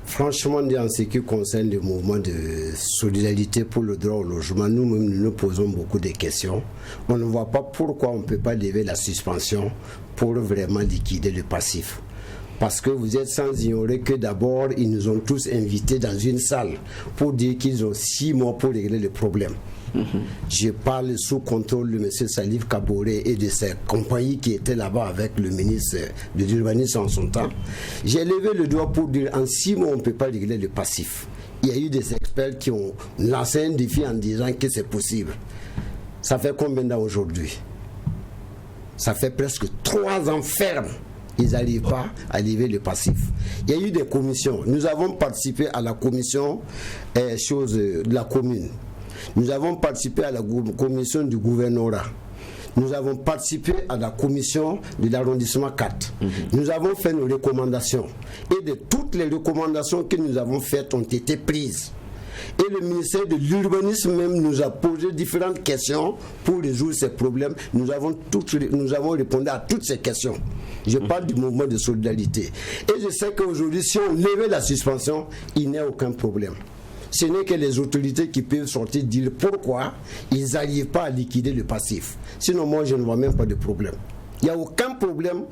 [SPEAKER 6] Franchement, en ce qui concerne le mouvement de solidarité pour le droit au logement, nous-mêmes nous posons beaucoup de questions. On ne voit pas pourquoi on ne peut pas lever la suspension pour vraiment liquider le passif. Parce que vous êtes sans ignorer que d'abord, ils nous ont tous invités dans une salle pour dire qu'ils ont 6 mois pour régler le problème. Je parle sous contrôle de M. Salif Kaboré et de ses compagnies qui étaient là-bas avec le ministre de l'urbanisme en son temps. J'ai levé le doigt pour dire en 6 mois on ne peut pas régler le passif. Il y a eu des experts qui ont lancé un défi en disant que c'est possible. Ça fait combien d'années aujourd'hui? Ça fait presque 3 ans ferme. Ils n'arrivent pas à lever le passif. Il y a eu des commissions. Nous avons participé à la commission de la commune. Nous avons participé à la commission du gouvernorat. Nous avons participé à la commission de l'arrondissement 4. Nous avons fait nos recommandations. Et de toutes les recommandations que nous avons faites ont été prises. Et le ministère de l'urbanisme même nous a posé différentes questions pour résoudre ces problèmes. Nous avons répondu à toutes ces questions. Je parle du mouvement de solidarité. Et je sais qu'aujourd'hui, si on levait la suspension, il n'y a aucun problème. Ce n'est que les autorités qui peuvent sortir dire pourquoi ils n'arrivent pas à liquider le passif. Sinon, moi, je ne vois même pas de problème. Il n'y a aucun problème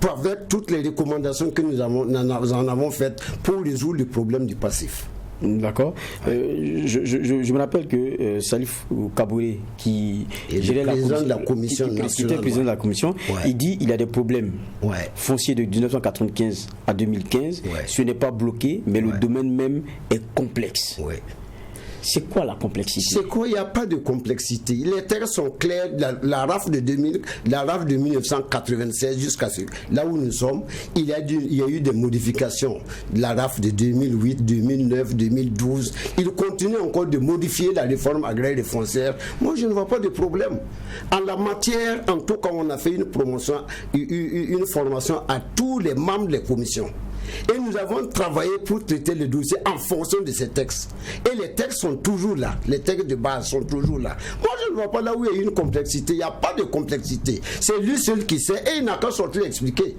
[SPEAKER 6] avec toutes les recommandations que nous en avons faites pour résoudre le problème du passif.
[SPEAKER 1] D'accord. Je me rappelle que Salif Kaboré, qui gérait la commission,
[SPEAKER 6] de la commission nationale,
[SPEAKER 1] président de la commission, il dit qu'il y a des problèmes fonciers de 1995 à 2015. Ce n'est pas bloqué, mais le domaine même est complexe. C'est quoi la complexité?
[SPEAKER 6] C'est quoi? Il n'y a pas de complexité. Les terres sont claires. La RAF de 1996 jusqu'à là où nous sommes, il y a eu des modifications. La RAF de 2008, 2009, 2012. Il continue encore de modifier la réforme agraire et foncière. Moi, je ne vois pas de problème. En la matière, en tout cas, on a fait une formation à tous les membres des commissions. Et nous avons travaillé pour traiter le dossier en fonction de ces textes. Et les textes sont toujours là. Les textes de base sont toujours là. Moi, je ne vois pas là où il y a une complexité. Il n'y a pas de complexité. C'est lui seul qui sait et il n'a qu'à sortir expliquer.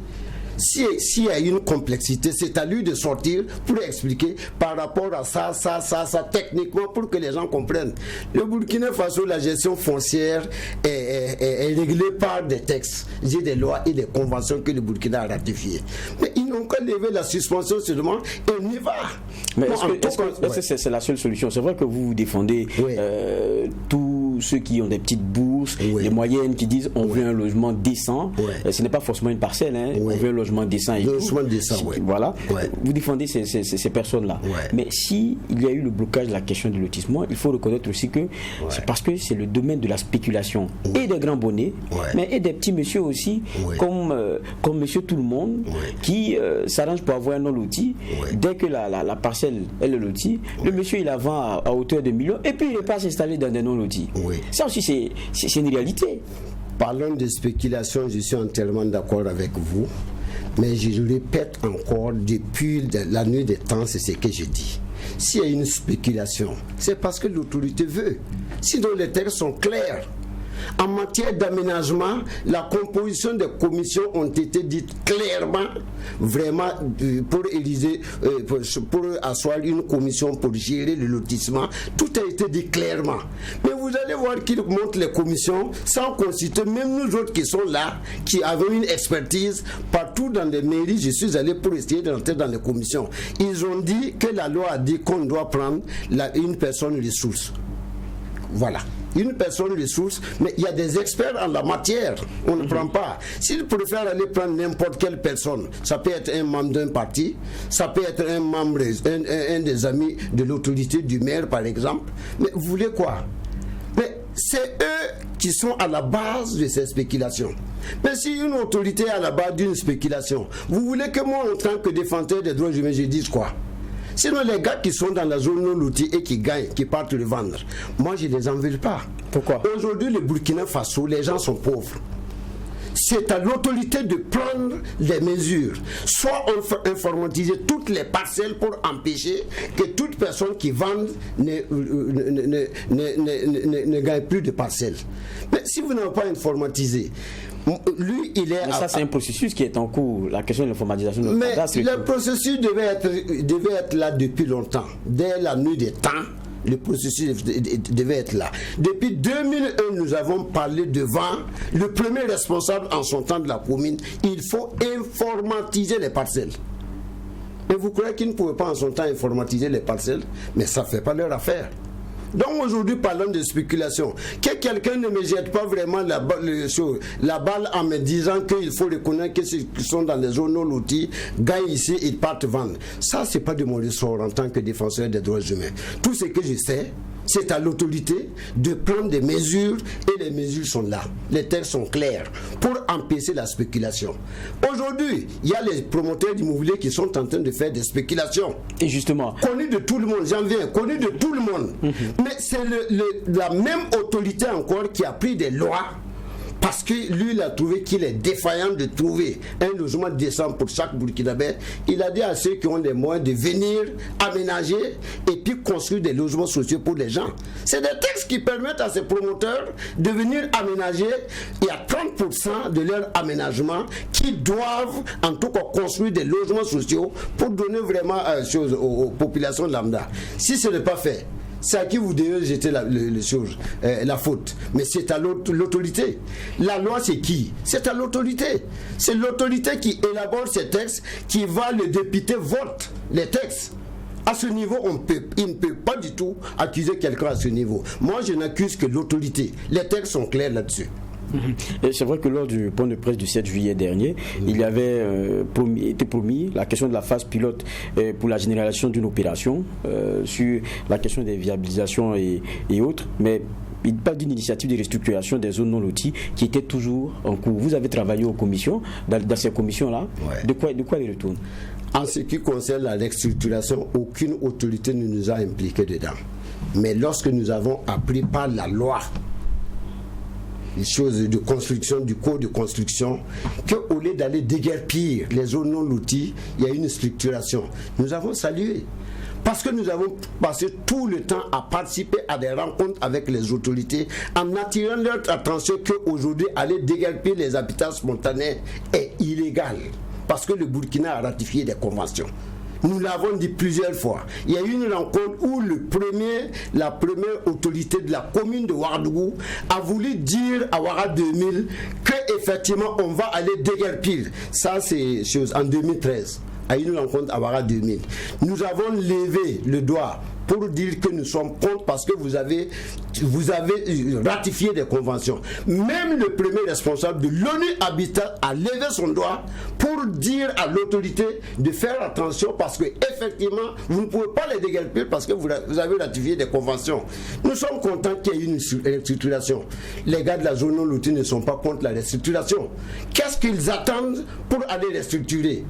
[SPEAKER 6] S'il y a une complexité, c'est à lui de sortir pour expliquer par rapport à ça, techniquement, pour que les gens comprennent. Le Burkina Faso, la gestion foncière est réglée par des textes, des lois et des conventions que le Burkina a ratifiées. Mais ils n'ont qu'à lever la suspension seulement et on y va.
[SPEAKER 1] Mais est-ce que c'est la seule solution? C'est vrai que vous défendez tous ceux qui ont des petites bourses, les moyennes qui disent on veut un logement décent. Ce n'est pas forcément une parcelle, on veut un logement décent et voilà. Vous défendez ces personnes-là. Mais si il y a eu le blocage de la question du lotissement, il faut reconnaître aussi que c'est parce que c'est le domaine de la spéculation et des grands bonnets, mais et des petits messieurs aussi, comme monsieur tout le monde, qui s'arrange pour avoir un non loti. Dès que la parcelle est le loti, le monsieur il la vend à hauteur de millions et puis il n'est pas s'installer dans des non lotis. Ça aussi c'est une réalité.
[SPEAKER 6] Parlons de spéculation, je suis entièrement d'accord avec vous. Mais je le répète encore, depuis la nuit des temps, c'est ce que je dis. S'il y a une spéculation, c'est parce que l'autorité veut. Sinon, les textes sont clairs. En matière d'aménagement, la composition des commissions ont été dites clairement, vraiment, pour asseoir une commission pour gérer le lotissement. Tout a été dit clairement. Mais vous allez voir qu'ils montent les commissions sans consulter, même nous autres qui sont là, qui avons une expertise, partout dans les mairies, je suis allé pour essayer d'entrer dans les commissions. Ils ont dit que la loi a dit qu'on doit prendre une personne ressource. Voilà. Une personne ressource, mais il y a des experts en la matière, on ne prend pas. S'ils préfèrent aller prendre n'importe quelle personne, ça peut être un membre d'un parti, ça peut être un membre, un des amis de l'autorité du maire par exemple, mais vous voulez quoi? Mais c'est eux qui sont à la base de ces spéculations. Mais si une autorité est à la base d'une spéculation, vous voulez que moi en tant que défenseur des droits humains je dise quoi? Sinon, les gars qui sont dans la zone non lotie et qui gagnent, qui partent le vendre, moi je ne les en veux pas.
[SPEAKER 1] Pourquoi?
[SPEAKER 6] Aujourd'hui, le Burkina Faso, les gens sont pauvres. C'est à l'autorité de prendre les mesures. Soit on fait informatiser toutes les parcelles pour empêcher que toute personne qui vend ne gagne plus de parcelles. Mais si vous n'avez pas informatisé, lui, il est.
[SPEAKER 1] Mais ça, c'est un processus qui est en cours, la question de l'informatisation de
[SPEAKER 6] mais le processus devait être là depuis longtemps. Dès la nuit des temps, le processus devait être là. Depuis 2001, nous avons parlé devant le premier responsable en son temps de la commune. Il faut informatiser les parcelles. Et vous croyez qu'ils ne pouvaient pas en son temps informatiser les parcelles? Mais ça ne fait pas leur affaire. Donc aujourd'hui, parlons de spéculation. Que quelqu'un ne me jette pas vraiment la balle en me disant qu'il faut reconnaître que ceux qui sont dans les zones non loties gagnent ici, ils partent vendre. Ça, c'est pas de mon ressort en tant que défenseur des droits humains. Tout ce que je sais, c'est à l'autorité de prendre des mesures et les mesures sont là. Les textes sont clairs pour empêcher la spéculation. Aujourd'hui, il y a les promoteurs d'immobilier qui sont en train de faire des spéculations.
[SPEAKER 1] Et justement,
[SPEAKER 6] connu de tout le monde, j'en viens, connu de tout le monde. Mais c'est la même autorité encore qui a pris des lois. Parce que lui, il a trouvé qu'il est défaillant de trouver un logement décent pour chaque Burkinabé. Il a dit à ceux qui ont les moyens de venir aménager et puis construire des logements sociaux pour les gens. C'est des textes qui permettent à ces promoteurs de venir aménager. Il y a 30% de leur aménagement qui doivent en tout cas construire des logements sociaux pour donner vraiment aux populations lambda. Si ce n'est pas fait, c'est à qui vous devez jeter la faute. Mais c'est à l'autorité. La loi, c'est qui? C'est à l'autorité. C'est l'autorité qui élabore ces textes, qui va, le député vote les textes. À ce niveau, il ne peut pas du tout accuser quelqu'un à ce niveau. Moi, je n'accuse que l'autorité. Les textes sont clairs là-dessus.
[SPEAKER 1] Et c'est vrai que lors du point de presse du 7 juillet dernier, il y avait été promis la question de la phase pilote pour la généralisation d'une opération sur la question des viabilisations et autres, mais il parle d'une initiative de restructuration des zones non loties qui était toujours en cours. Vous avez travaillé aux commissions, dans ces commissions-là. Ouais. De quoi il retourne?
[SPEAKER 6] En ce qui concerne la restructuration, aucune autorité ne nous a impliqués dedans. Mais lorsque nous avons appris par la loi les choses de construction, du code de construction, qu'au lieu d'aller déguerpir les zones non loties, il y a une structuration. Nous avons salué. Parce que nous avons passé tout le temps à participer à des rencontres avec les autorités en attirant leur attention qu'aujourd'hui, aller déguerpir les habitats spontanés est illégal. Parce que le Burkina a ratifié des conventions. Nous l'avons dit plusieurs fois. Il y a eu une rencontre où la première autorité de la commune de Ouagadougou a voulu dire à Ouaga 2000 qu'effectivement on va aller déguerpir. Ça c'est en 2013. À une rencontre à Ouaga 2000. Nous avons levé le doigt pour dire que nous sommes contre parce que vous avez ratifié des conventions. Même le premier responsable de l'ONU Habitat a levé son doigt pour dire à l'autorité de faire attention parce que effectivement vous ne pouvez pas les déguerpir parce que vous avez ratifié des conventions. Nous sommes contents qu'il y ait une restructuration. Les gars de la zone non lotie ne sont pas contre la restructuration. Qu'est-ce qu'ils attendent pour aller restructurer?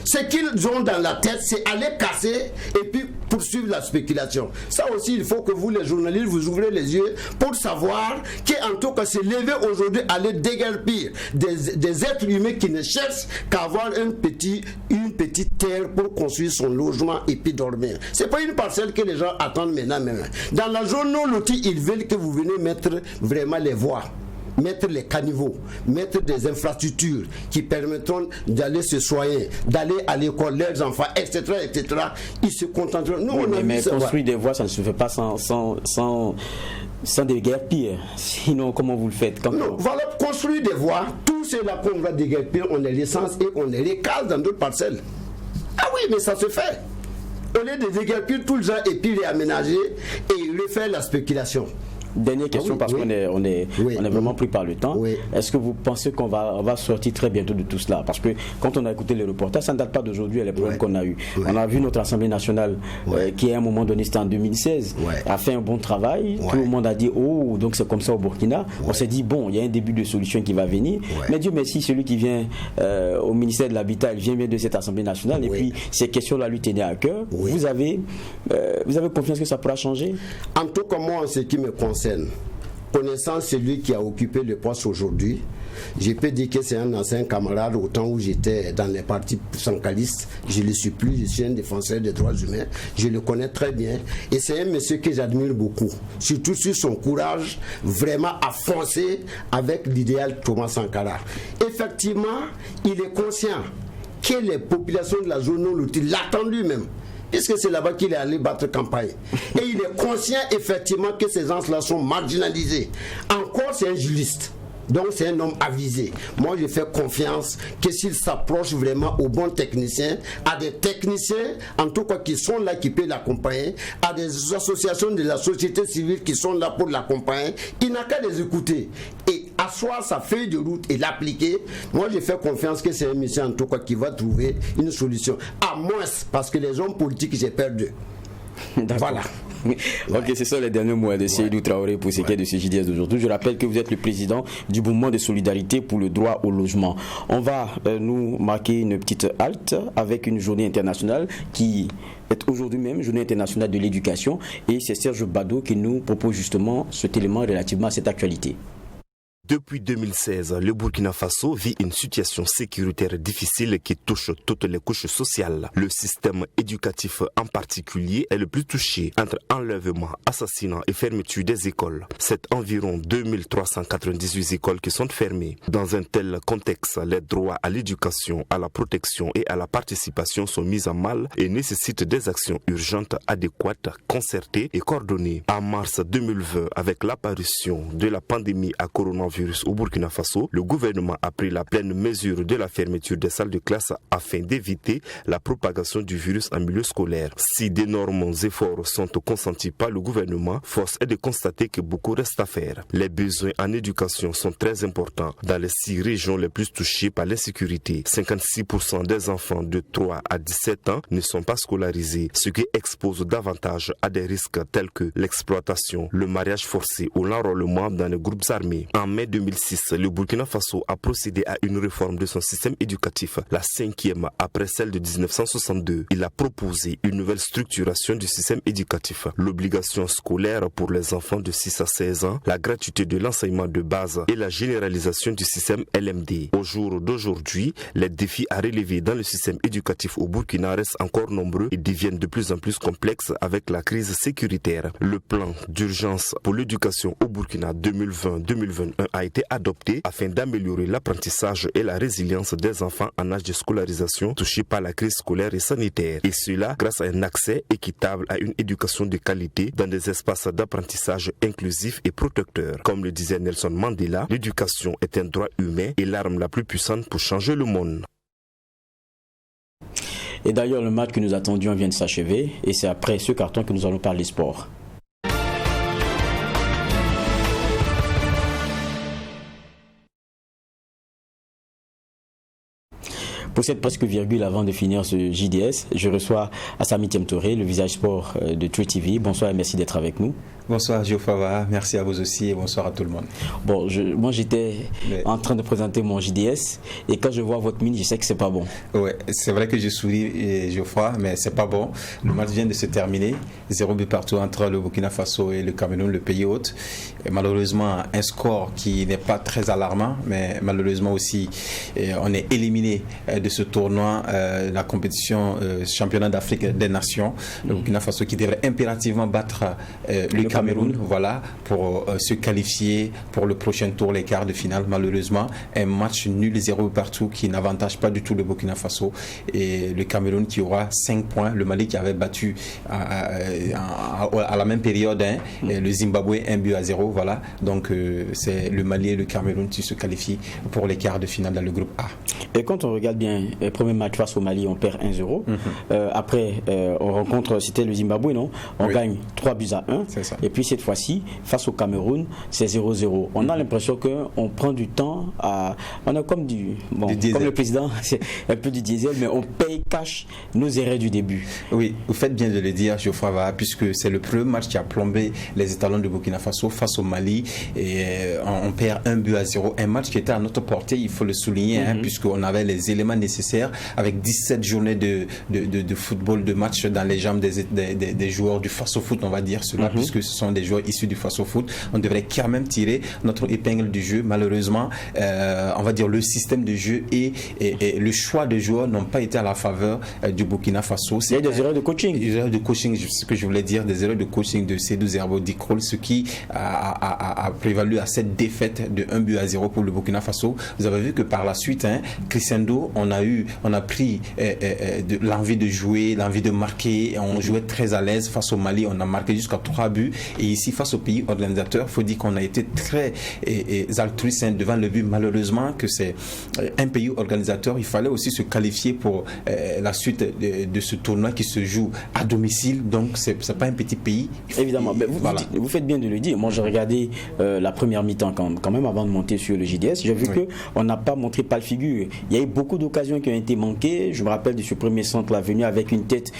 [SPEAKER 6] Ce qu'ils ont dans la tête, c'est aller casser et puis poursuivre la spéculation. Ça aussi, il faut que vous, les journalistes, vous ouvrez les yeux pour savoir qu'en tout cas, c'est levé aujourd'hui à aller déguerpir des êtres humains qui ne cherchent qu'à avoir une petite terre pour construire son logement et puis dormir. C'est pas une parcelle que les gens attendent maintenant même. Dans la zone non lotie, ils veulent que vous venez mettre vraiment les voies, mettre les caniveaux, mettre des infrastructures qui permettront d'aller se soigner, d'aller à l'école, leurs enfants, etc., etc. Ils se contenteront. Nous,
[SPEAKER 1] oui, mais construire des voies, ça ne se fait pas sans déguerpir. Sinon, comment vous le faites?
[SPEAKER 6] Non, voilà, construire des voies, tout cela qu'on va déguerpir, on est l'essence et on est les cases dans d'autres parcelles. Ah oui, mais ça se fait. Au lieu de déguerpir tout le gens et puis réaménager et refaire la spéculation.
[SPEAKER 1] Dernière question, parce qu'on est vraiment pris par le temps.
[SPEAKER 6] Oui.
[SPEAKER 1] Est-ce que vous pensez qu'on va sortir très bientôt de tout cela? Parce que quand on a écouté les reportages, ça ne date pas d'aujourd'hui, les problèmes qu'on a eu. On a vu notre Assemblée nationale qui à un moment donné, c'était en 2016, a fait un bon travail. Tout le monde a dit, oh, donc c'est comme ça au Burkina. On s'est dit, bon, il y a un début de solution qui va venir. Mais Dieu merci, celui qui vient au ministère de l'Habitat, il vient bien de cette Assemblée nationale. Et puis, ces questions-là lui tenaient à cœur. Vous avez confiance que ça pourra changer?
[SPEAKER 6] En tout cas, moi, en ce qui me concerne, connaissant celui qui a occupé le poste aujourd'hui, je peux dire que c'est un ancien camarade au temps où j'étais dans les partis syndicalistes. Je ne le suis plus, je suis un défenseur des droits humains. Je le connais très bien. Et c'est un monsieur que j'admire beaucoup. Surtout sur son courage vraiment à foncer avec l'idéal Thomas Sankara. Effectivement, il est conscient que les populations de la zone non lotie l'attendent lui-même, puisque c'est là-bas qu'il est allé battre campagne. Et il est conscient effectivement que ces gens-là sont marginalisés. Encore, c'est un juriste. Donc c'est un homme avisé. Moi je fais confiance que s'il s'approche vraiment aux bons techniciens, à des techniciens en tout cas qui sont là, qui peuvent l'accompagner, à des associations de la société civile qui sont là pour l'accompagner, il n'a qu'à les écouter et asseoir sa feuille de route et l'appliquer. Moi je fais confiance que c'est un monsieur en tout cas qui va trouver une solution. À moins parce que les hommes politiques j'ai peur d'eux. Voilà.
[SPEAKER 1] Ok, c'est ça les derniers mots de Seydou Traoré pour ce qui est de ce JDS d'aujourd'hui. Je rappelle que vous êtes le président du mouvement de solidarité pour le droit au logement. On va nous marquer une petite halte avec une journée internationale qui est aujourd'hui même, journée internationale de l'éducation, et c'est Serge Bado qui nous propose justement cet élément relativement à cette actualité.
[SPEAKER 7] Depuis 2016, le Burkina Faso vit une situation sécuritaire difficile qui touche toutes les couches sociales. Le système éducatif en particulier est le plus touché entre enlèvement, assassinat et fermeture des écoles. C'est environ 2398 écoles qui sont fermées. Dans un tel contexte, les droits à l'éducation, à la protection et à la participation sont mis à mal et nécessitent des actions urgentes, adéquates, concertées et coordonnées. En mars 2020, avec l'apparition de la pandémie à coronavirus au Burkina Faso, le gouvernement a pris la pleine mesure de la fermeture des salles de classe afin d'éviter la propagation du virus en milieu scolaire. Si d'énormes efforts sont consentis par le gouvernement, force est de constater que beaucoup reste à faire. Les besoins en éducation sont très importants dans les 6 régions les plus touchées par l'insécurité. 56% des enfants de 3 à 17 ans ne sont pas scolarisés, ce qui expose davantage à des risques tels que l'exploitation, le mariage forcé ou l'enrôlement dans les groupes armés. En mai 2006, le Burkina Faso a procédé à une réforme de son système éducatif, la 5e après celle de 1962. Il a proposé une nouvelle structuration du système éducatif, l'obligation scolaire pour les enfants de 6 à 16 ans, la gratuité de l'enseignement de base et la généralisation du système LMD. Au jour d'aujourd'hui, les défis à relever dans le système éducatif au Burkina restent encore nombreux et deviennent de plus en plus complexes avec la crise sécuritaire. Le plan d'urgence pour l'éducation au Burkina 2020-2021 a été adopté afin d'améliorer l'apprentissage et la résilience des enfants en âge de scolarisation touchés par la crise scolaire et sanitaire. Et cela grâce à un accès équitable à une éducation de qualité dans des espaces d'apprentissage inclusifs et protecteurs. Comme le disait Nelson Mandela, l'éducation est un droit humain et l'arme la plus puissante pour changer le monde.
[SPEAKER 1] Et d'ailleurs, le match que nous attendions vient de s'achever et c'est après ce carton que nous allons parler sport. Pour cette presque virgule avant de finir ce JDS, je reçois Assami Touré, le visage sport de True TV. Bonsoir et merci d'être avec nous.
[SPEAKER 8] Bonsoir Geoffroy, merci à vous aussi et bonsoir à tout le monde.
[SPEAKER 1] Bon, moi j'étais en train de présenter mon JDS et quand je vois votre mine, je sais que c'est pas bon.
[SPEAKER 8] Ouais, c'est vrai que je souris Geoffroy, mais c'est pas bon. Le match vient de se terminer, 0 but partout entre le Burkina Faso et le Cameroun, le pays hôte. Et malheureusement, un score qui n'est pas très alarmant, mais malheureusement aussi, on est éliminé de ce tournoi, la compétition championnat d'Afrique des Nations. Le Burkina Faso qui devrait impérativement battre le Cameroun, voilà, pour se qualifier pour le prochain tour, les quarts de finale. Malheureusement, un match nul 0 partout qui n'avantage pas du tout le Burkina Faso et le Cameroun qui aura 5 points. Le Mali qui avait battu à la même période le Zimbabwe 1-0, voilà. Donc c'est le Mali et le Cameroun qui se qualifient pour les quarts de finale dans le groupe A.
[SPEAKER 1] Et quand on regarde bien le premier match face au Mali, on perd 1-0. Après, on rencontre, c'était le Zimbabwe, non? On gagne 3-1.
[SPEAKER 8] C'est ça.
[SPEAKER 1] Et puis cette fois-ci, face au Cameroun, c'est 0-0. On a l'impression qu'on prend du temps à... On a comme comme le président, c'est un peu du diesel, mais on paye cash nos erreurs du début.
[SPEAKER 8] Oui, vous faites bien de le dire, Geoffroy, puisque c'est le premier match qui a plombé les étalons de Burkina Faso face au Mali. Et on perd 1-0. Un match qui était à notre portée, il faut le souligner, puisqu'on avait les éléments nécessaires avec 17 journées de football, de match dans les jambes des joueurs du Faso-Foot, on va dire cela, puisque ce sont des joueurs issus du Faso-Foot. On devrait quand même tirer notre épingle du jeu. Malheureusement, on va dire le système de jeu et le choix des joueurs n'ont pas été à la faveur du Burkina Faso.
[SPEAKER 1] Il y a des erreurs de coaching.
[SPEAKER 8] Des erreurs de coaching, ce que je voulais dire, des erreurs de coaching de Seydou Zerbo Dikrol, ce qui a prévalu à cette défaite de 1-0 pour le Burkina Faso. Vous avez vu que par la suite, Crescendo, on a pris de l'envie de jouer, l'envie de marquer. On jouait très à l'aise face au Mali. On a marqué jusqu'à 3 buts. Et ici, face au pays organisateur, il faut dire qu'on a été très altruiste devant le but. Malheureusement, que c'est un pays organisateur. Il fallait aussi se qualifier pour la suite de ce tournoi qui se joue à domicile. Donc, c'est pas un petit pays.
[SPEAKER 1] Évidemment. Mais vous faites bien de le dire. Moi, j'ai regardé la première mi-temps quand même avant de monter sur le JDS. J'ai vu qu'on n'a pas montré pas de figure. Il y a eu beaucoup d'occasions qui ont été manquées. Je me rappelle de ce premier centre là venu avec une tête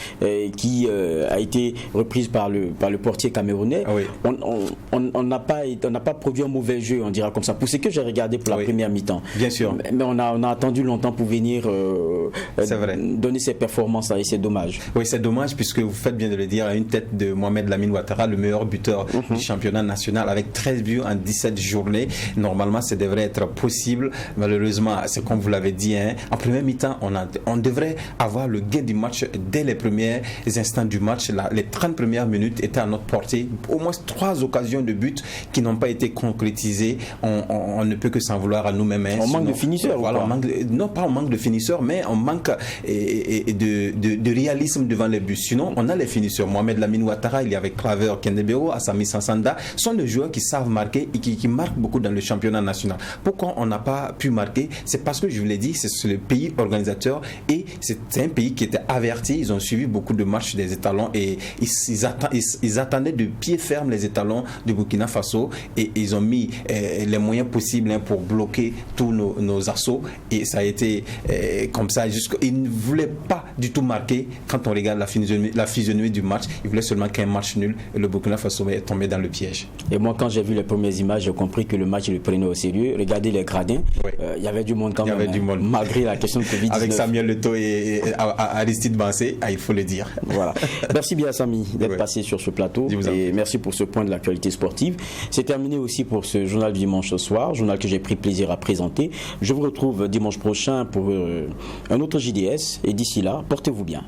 [SPEAKER 1] qui a été reprise par le portier camerounais.
[SPEAKER 8] Oui.
[SPEAKER 1] On n'a pas produit un mauvais jeu, on dira comme ça. Pour ce que j'ai regardé pour la première mi-temps.
[SPEAKER 8] Bien sûr.
[SPEAKER 1] Mais on a attendu longtemps pour venir donner ses performances là, et c'est dommage.
[SPEAKER 8] Oui, c'est dommage puisque vous faites bien de le dire, à une tête de Mohamed Lamine Ouattara, le meilleur buteur du championnat national avec 13 buts en 17 journées. Normalement, ça devrait être possible. Malheureusement, c'est comme vous l'avez dit, en première mi-temps, on devrait avoir le gain du match dès les premiers instants du match. Les 30 premières minutes étaient à notre portée. Au moins 3 occasions de but qui n'ont pas été concrétisées. On ne peut que s'en vouloir à nous-mêmes.
[SPEAKER 1] On manque de finisseurs.
[SPEAKER 8] Voilà, non pas on manque de finisseurs, mais on manque de réalisme devant les buts. Sinon, on a les finisseurs. Mohamed Lamine Ouattara, il y avait Claver Kendebero, Assami Sansanda, sont des joueurs qui savent marquer et qui marquent beaucoup dans le championnat national. Pourquoi on n'a pas pu marquer? C'est parce que je vous l'ai dit, c'est le pays organisateur et c'est un pays qui était averti. Ils ont suivi beaucoup de matchs des étalons et ils attendaient de pied ferme les étalons du Burkina Faso et ils ont mis les moyens possibles pour bloquer tous nos assauts et ça a été comme ça. Ils ne voulaient pas du tout marquer. Quand on regarde la physionomie du match, ils voulaient seulement qu'un match nul et le Burkina Faso est tombé dans le piège.
[SPEAKER 1] Et moi, quand j'ai vu les premières images, j'ai compris que le match, il le prenait au sérieux. Regardez les gradins. Il y avait du monde quand même. Il y avait du monde. Malgré la question de Covid-19.
[SPEAKER 8] Avec Samuel Leto et Aristide Bansé, il faut le dire.
[SPEAKER 1] Voilà. Merci bien, Samy, d'être passé sur ce plateau. Et merci pour ce point de l'actualité sportive. C'est terminé aussi pour ce journal du dimanche soir, journal que j'ai pris plaisir à présenter. Je vous retrouve dimanche prochain pour un autre JDS. Et d'ici là, portez-vous bien.